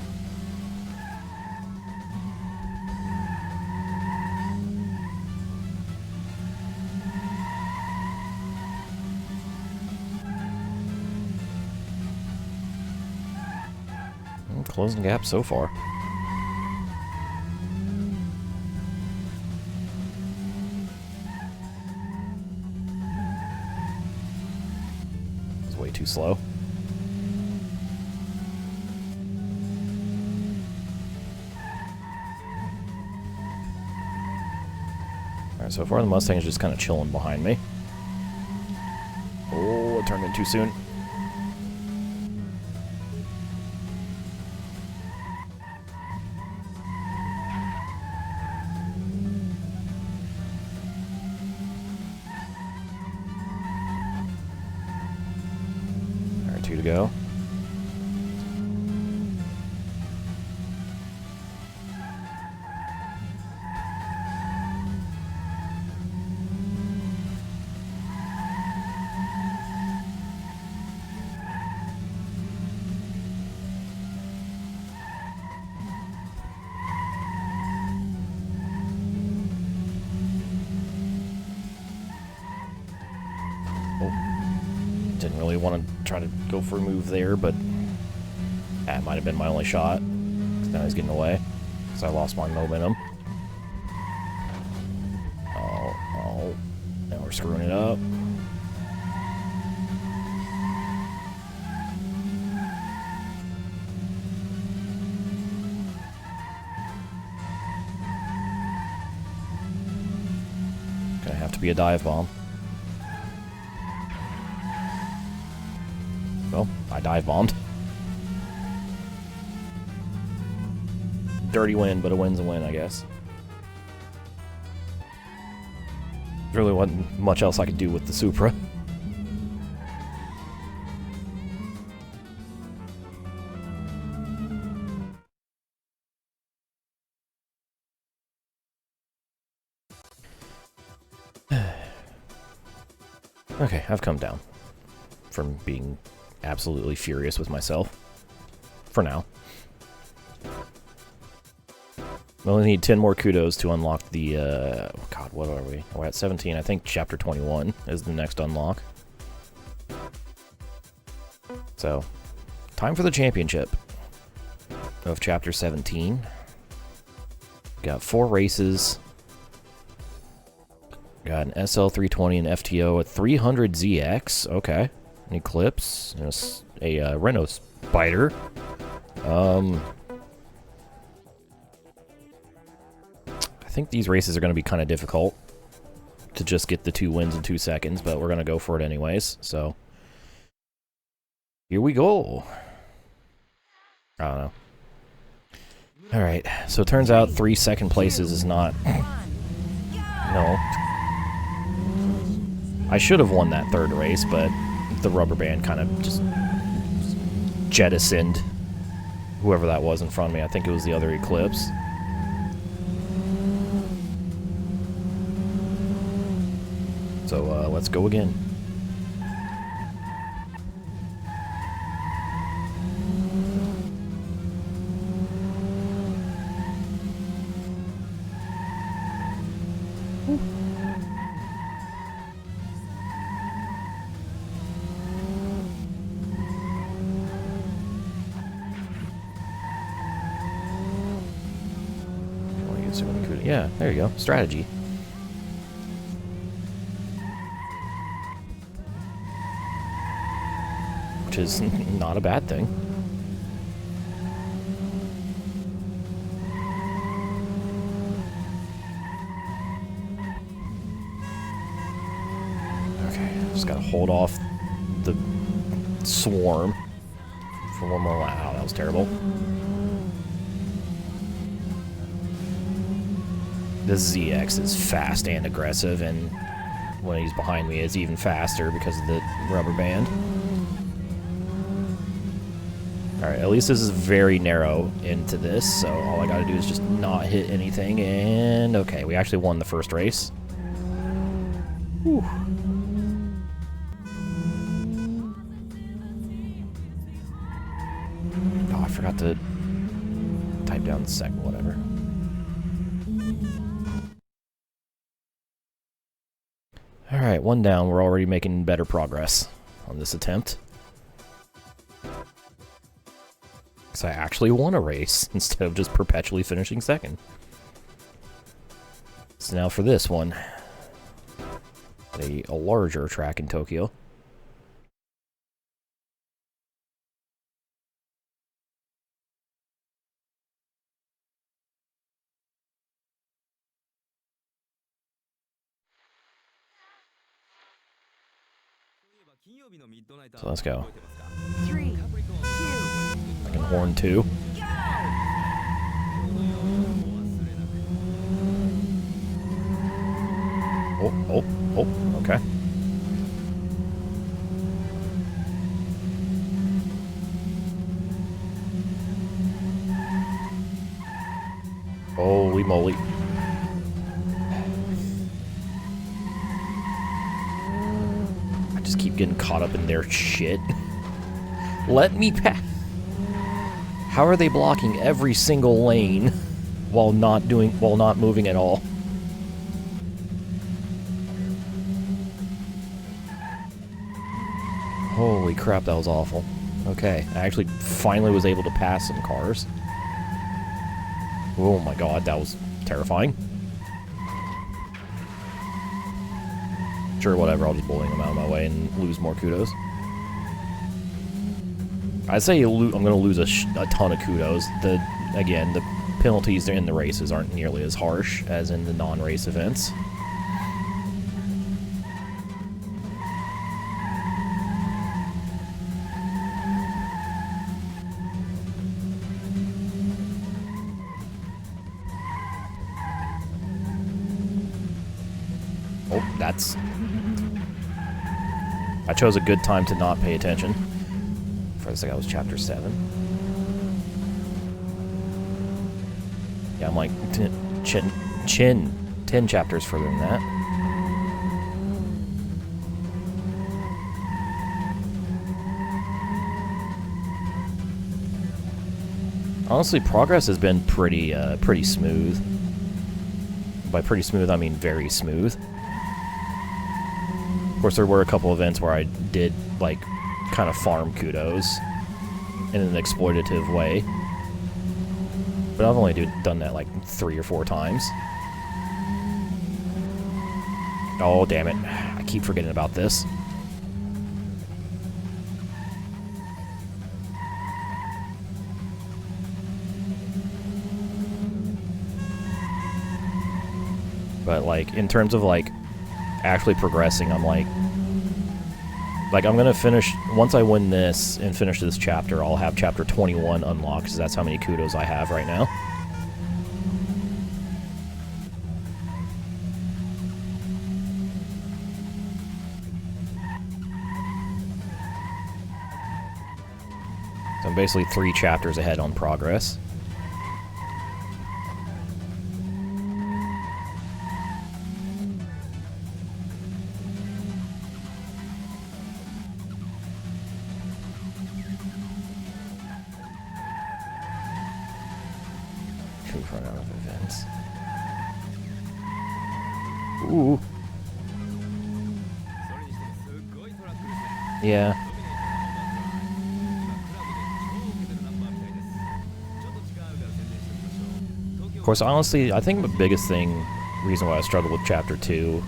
Closing the gap so far. It's way too slow. Alright, so far the Mustang is just kind of chilling behind me. Oh, it turned in too soon. Alright, 2 to go. Didn't really want to try to go for a move there, but that might have been my only shot. 'Cause now he's getting away. Because I lost my momentum. Oh. Now we're screwing it up. Gonna have to be a dive bomb. Well, I dive bombed. Dirty win, but a win's a win, I guess. There really wasn't much else I could do with the Supra. Okay, I've come down from being absolutely furious with myself. For now. We only need 10 more kudos to unlock the, oh god, what are we? We're at 17. I think chapter 21 is the next unlock. So, time for the championship of chapter 17. Got 4 races. Got an SL320 and FTO, a 300ZX. Okay. An Eclipse, and a Reno Spider. I think these races are going to be kind of difficult to just get the 2 wins in 2 seconds, but we're going to go for it anyways, so here we go. I don't know. Alright, so it turns out 3 second places is not... No. I should have won that 3rd race, but the rubber band kind of just jettisoned whoever that was in front of me. I think it was the other Eclipse. So, let's go again. Yeah, there you go. Strategy. Which is not a bad thing. Okay, just gotta hold off the swarm for one more lap. Wow, that was terrible. The ZX is fast and aggressive, and when he's behind me, it's even faster because of the rubber band. Alright, at least this is very narrow into this, so all I gotta do is just not hit anything, and okay, we actually won the first race. Whew. Oh, I forgot to type down the second, whatever. Alright, 1 down. We're already making better progress on this attempt. Because I actually won a race instead of just perpetually finishing 2nd. So now for this one. A larger track in Tokyo. So let's go. 3, 2, I can horn 2. Oh, okay. Holy moly. I just keep getting caught up in their shit. Let me pass. How are they blocking every single lane while not moving at all? Holy crap, that was awful. Okay, I actually finally was able to pass some cars. Oh my god, that was terrifying. Sure, whatever, I'll just bullying them out of my way and lose more kudos. I'd say I'm going to lose a ton of kudos. Again, the penalties in the races aren't nearly as harsh as in the non-race events. Oh, I chose a good time to not pay attention. First thing, I was chapter 7. Yeah, I'm like 10 chapters further than that. Honestly, progress has been pretty smooth. By pretty smooth, I mean very smooth. Of course, there were a couple events where I did, like, kind of farm kudos in an exploitative way. But I've only done that, like, 3 or 4 times. Oh, damn it. I keep forgetting about this. But like in terms of like actually progressing, I'm like I'm gonna finish once I win this and finish this chapter. I'll have chapter 21 unlocked because that's how many kudos I have right now. So I'm basically 3 chapters ahead on progress. We've run out of events. Ooh. Yeah. Of course, honestly, I think the biggest reason why I struggled with Chapter 2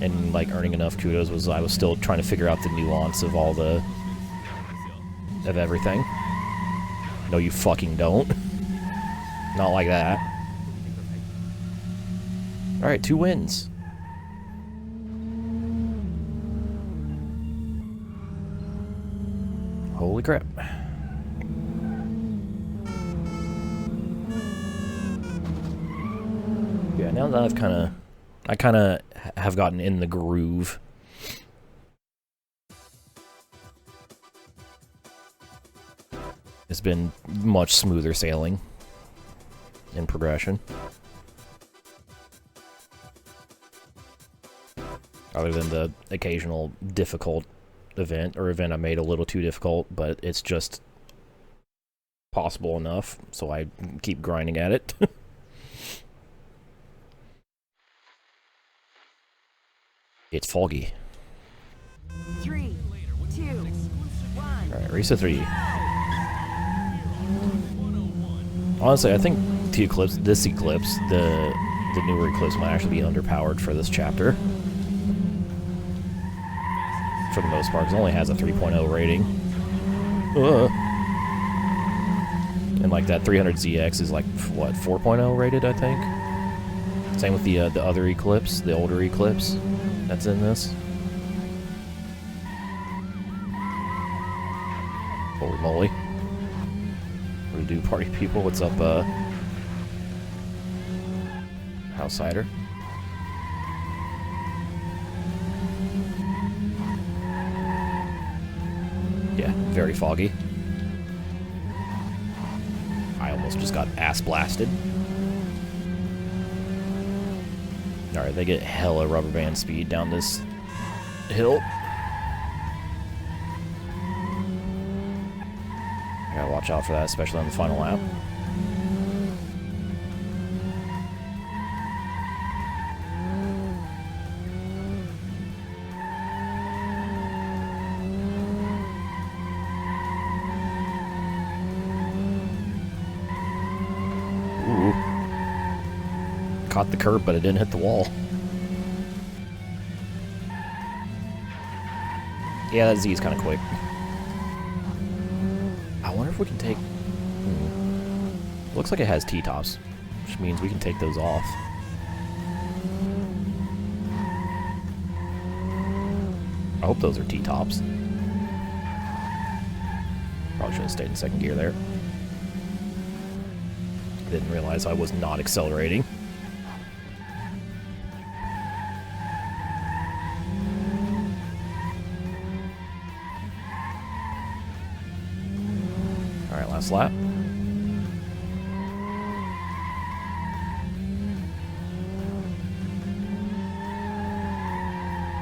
and, like, earning enough kudos was I was still trying to figure out the nuance of of everything. No, you fucking don't. Not like that. Alright, 2 wins. Holy crap. Yeah, now that I kind of have gotten in the groove. It's been much smoother sailing in progression. Other than the occasional difficult event, or event I made a little too difficult, but it's just possible enough, so I keep grinding at it. It's foggy. 3, 2, 1. Alright, race to 3. Honestly, I think the Eclipse, the newer Eclipse might actually be underpowered for this chapter. For the most part, because it only has a 3.0 rating. And like that 300ZX is like, what, 4.0 rated, I think? Same with the other Eclipse, the older Eclipse that's in this. Holy moly. What do we do, party people? What's up, Outsider? Yeah, very foggy. I almost just got ass blasted. Alright, they get hella rubber band speed down this hill. I gotta watch out for that, especially on the final lap. Caught the curb, but it didn't hit the wall. Yeah, that Z is kind of quick. I wonder if we can take... Looks like it has T-tops, which means we can take those off. I hope those are T-tops. Probably should have stayed in second gear there. Didn't realize I was not accelerating. Alright, last lap.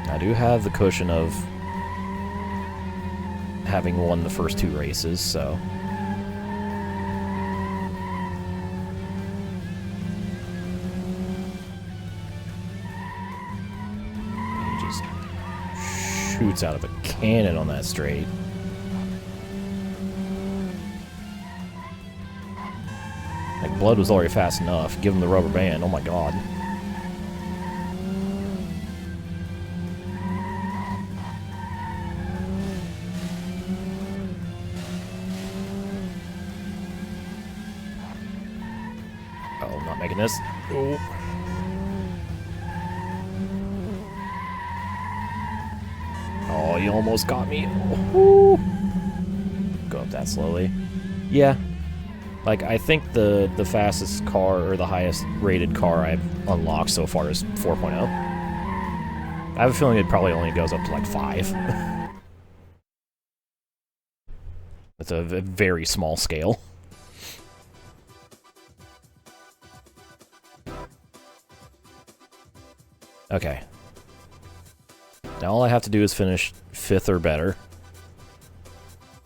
I do have the cushion of having won the first 2 races, so... He just shoots out of a cannon on that straight. Like, Blood was already fast enough. Give him the rubber band. Oh my god. Oh, I'm not making this. Oh. Oh, you almost got me. Woo. Go up that slowly. Yeah. Like, I think the fastest car, or the highest rated car I've unlocked so far is 4.0. I have a feeling it probably only goes up to like 5. It's a very small scale. Okay. Now all I have to do is finish 5th or better.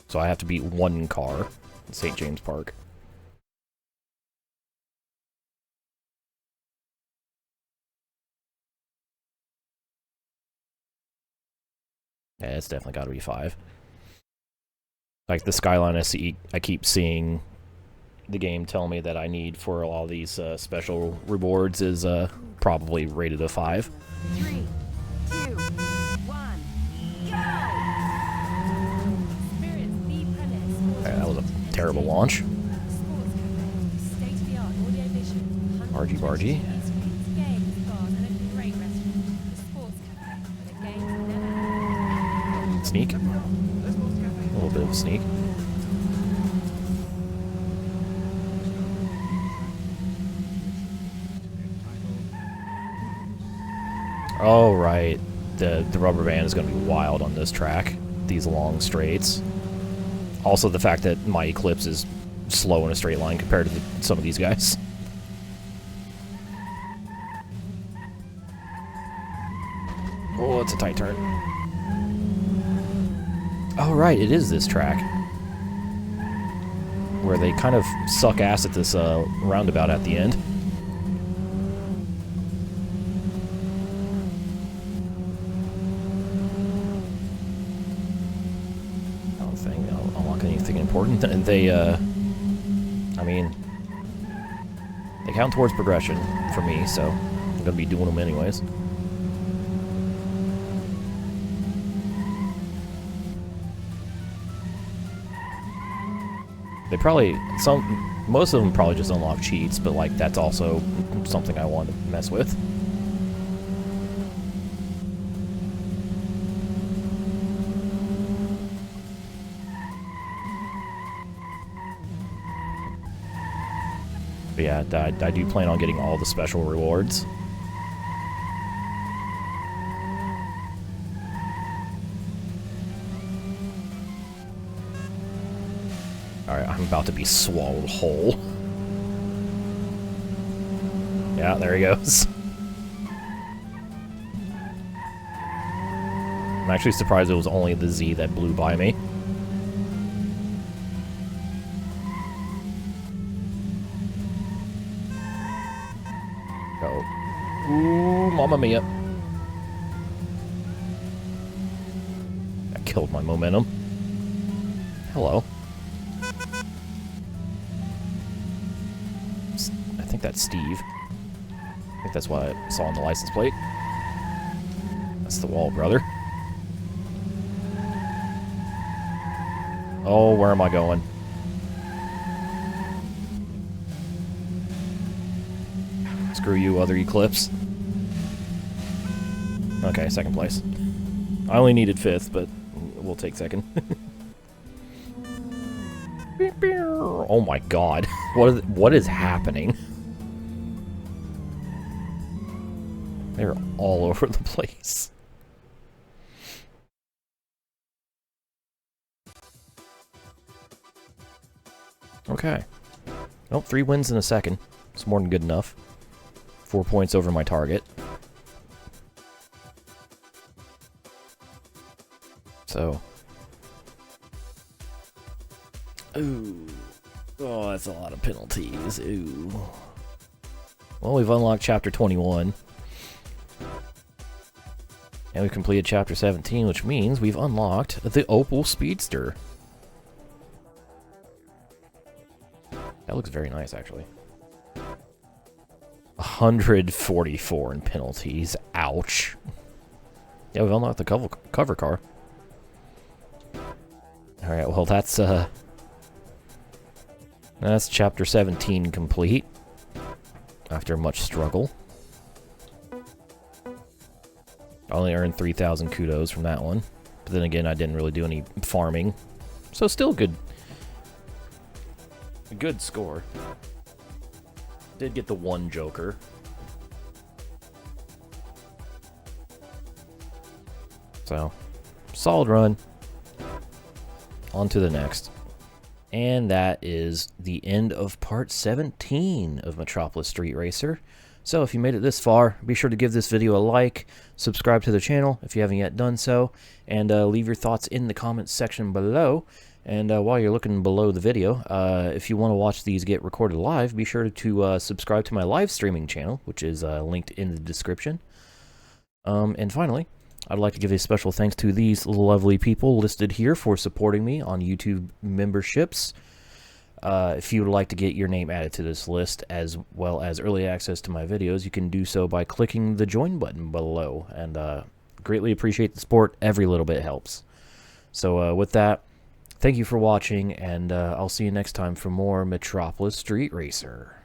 So I have to beat 1 car in St. James Park. Yeah, it's definitely got to be 5. Like the skyline I keep seeing the game tell me that I need for all these special rewards is probably rated a 5. 3, 2, 1, go! Experience the premise. That was a terrible launch. Sports cafe, state-of-the-art audio vision, Argy bargy. 120 TV screens, games, bars, and a great restaurant. The Sports Cafe, where the games never end. Sneak. A little bit of a sneak. Oh, right. The rubber band is going to be wild on this track. These long straights. Also, the fact that my Eclipse is slow in a straight line compared to some of these guys. Oh, it's a tight turn. Oh, right, it is this track. Where they kind of suck ass at this roundabout at the end. I don't think I'll unlock anything important. They, I mean, they count towards progression for me, so I'm going to be doing them anyways. They probably, most of them probably just unlock cheats, but like that's also something I want to mess with. But yeah, I do plan on getting all the special rewards. Alright, I'm about to be swallowed whole. Yeah, there he goes. I'm actually surprised it was only the Z that blew by me. Go. Ooh, Mamma Mia. That killed my momentum. Hello. I think that's Steve. I think that's what I saw on the license plate. That's the wall, brother. Oh, where am I going? Screw you, other Eclipse. Okay, second place. I only needed 5th, but we'll take 2nd. Oh my god. What is happening? They're all over the place. Okay. Well, 3 wins in a second. It's more than good enough. 4 points over my target. So. Ooh. Oh, that's a lot of penalties. Ooh. Well, we've unlocked Chapter 21. And we've completed Chapter 17, which means we've unlocked the Opel Speedster. That looks very nice, actually. 144 in penalties. Ouch. Yeah, we've unlocked the cover car. Alright, well, that's Chapter 17 complete. After much struggle. I only earned 3,000 kudos from that one. But then again, I didn't really do any farming. So still good. A good score. Did get the one joker. So, solid run. On to the next. And that is the end of part 17 of Metropolis Street Racer. So if you made it this far, be sure to give this video a like, subscribe to the channel if you haven't yet done so, and leave your thoughts in the comments section below. And while you're looking below the video, if you want to watch these get recorded live, be sure to subscribe to my live streaming channel, which is linked in the description. And finally, I'd like to give a special thanks to these lovely people listed here for supporting me on YouTube memberships. If you would like to get your name added to this list, as well as early access to my videos, you can do so by clicking the join button below. And greatly appreciate the support. Every little bit helps. So with that, thank you for watching, and I'll see you next time for more Metropolis Street Racer.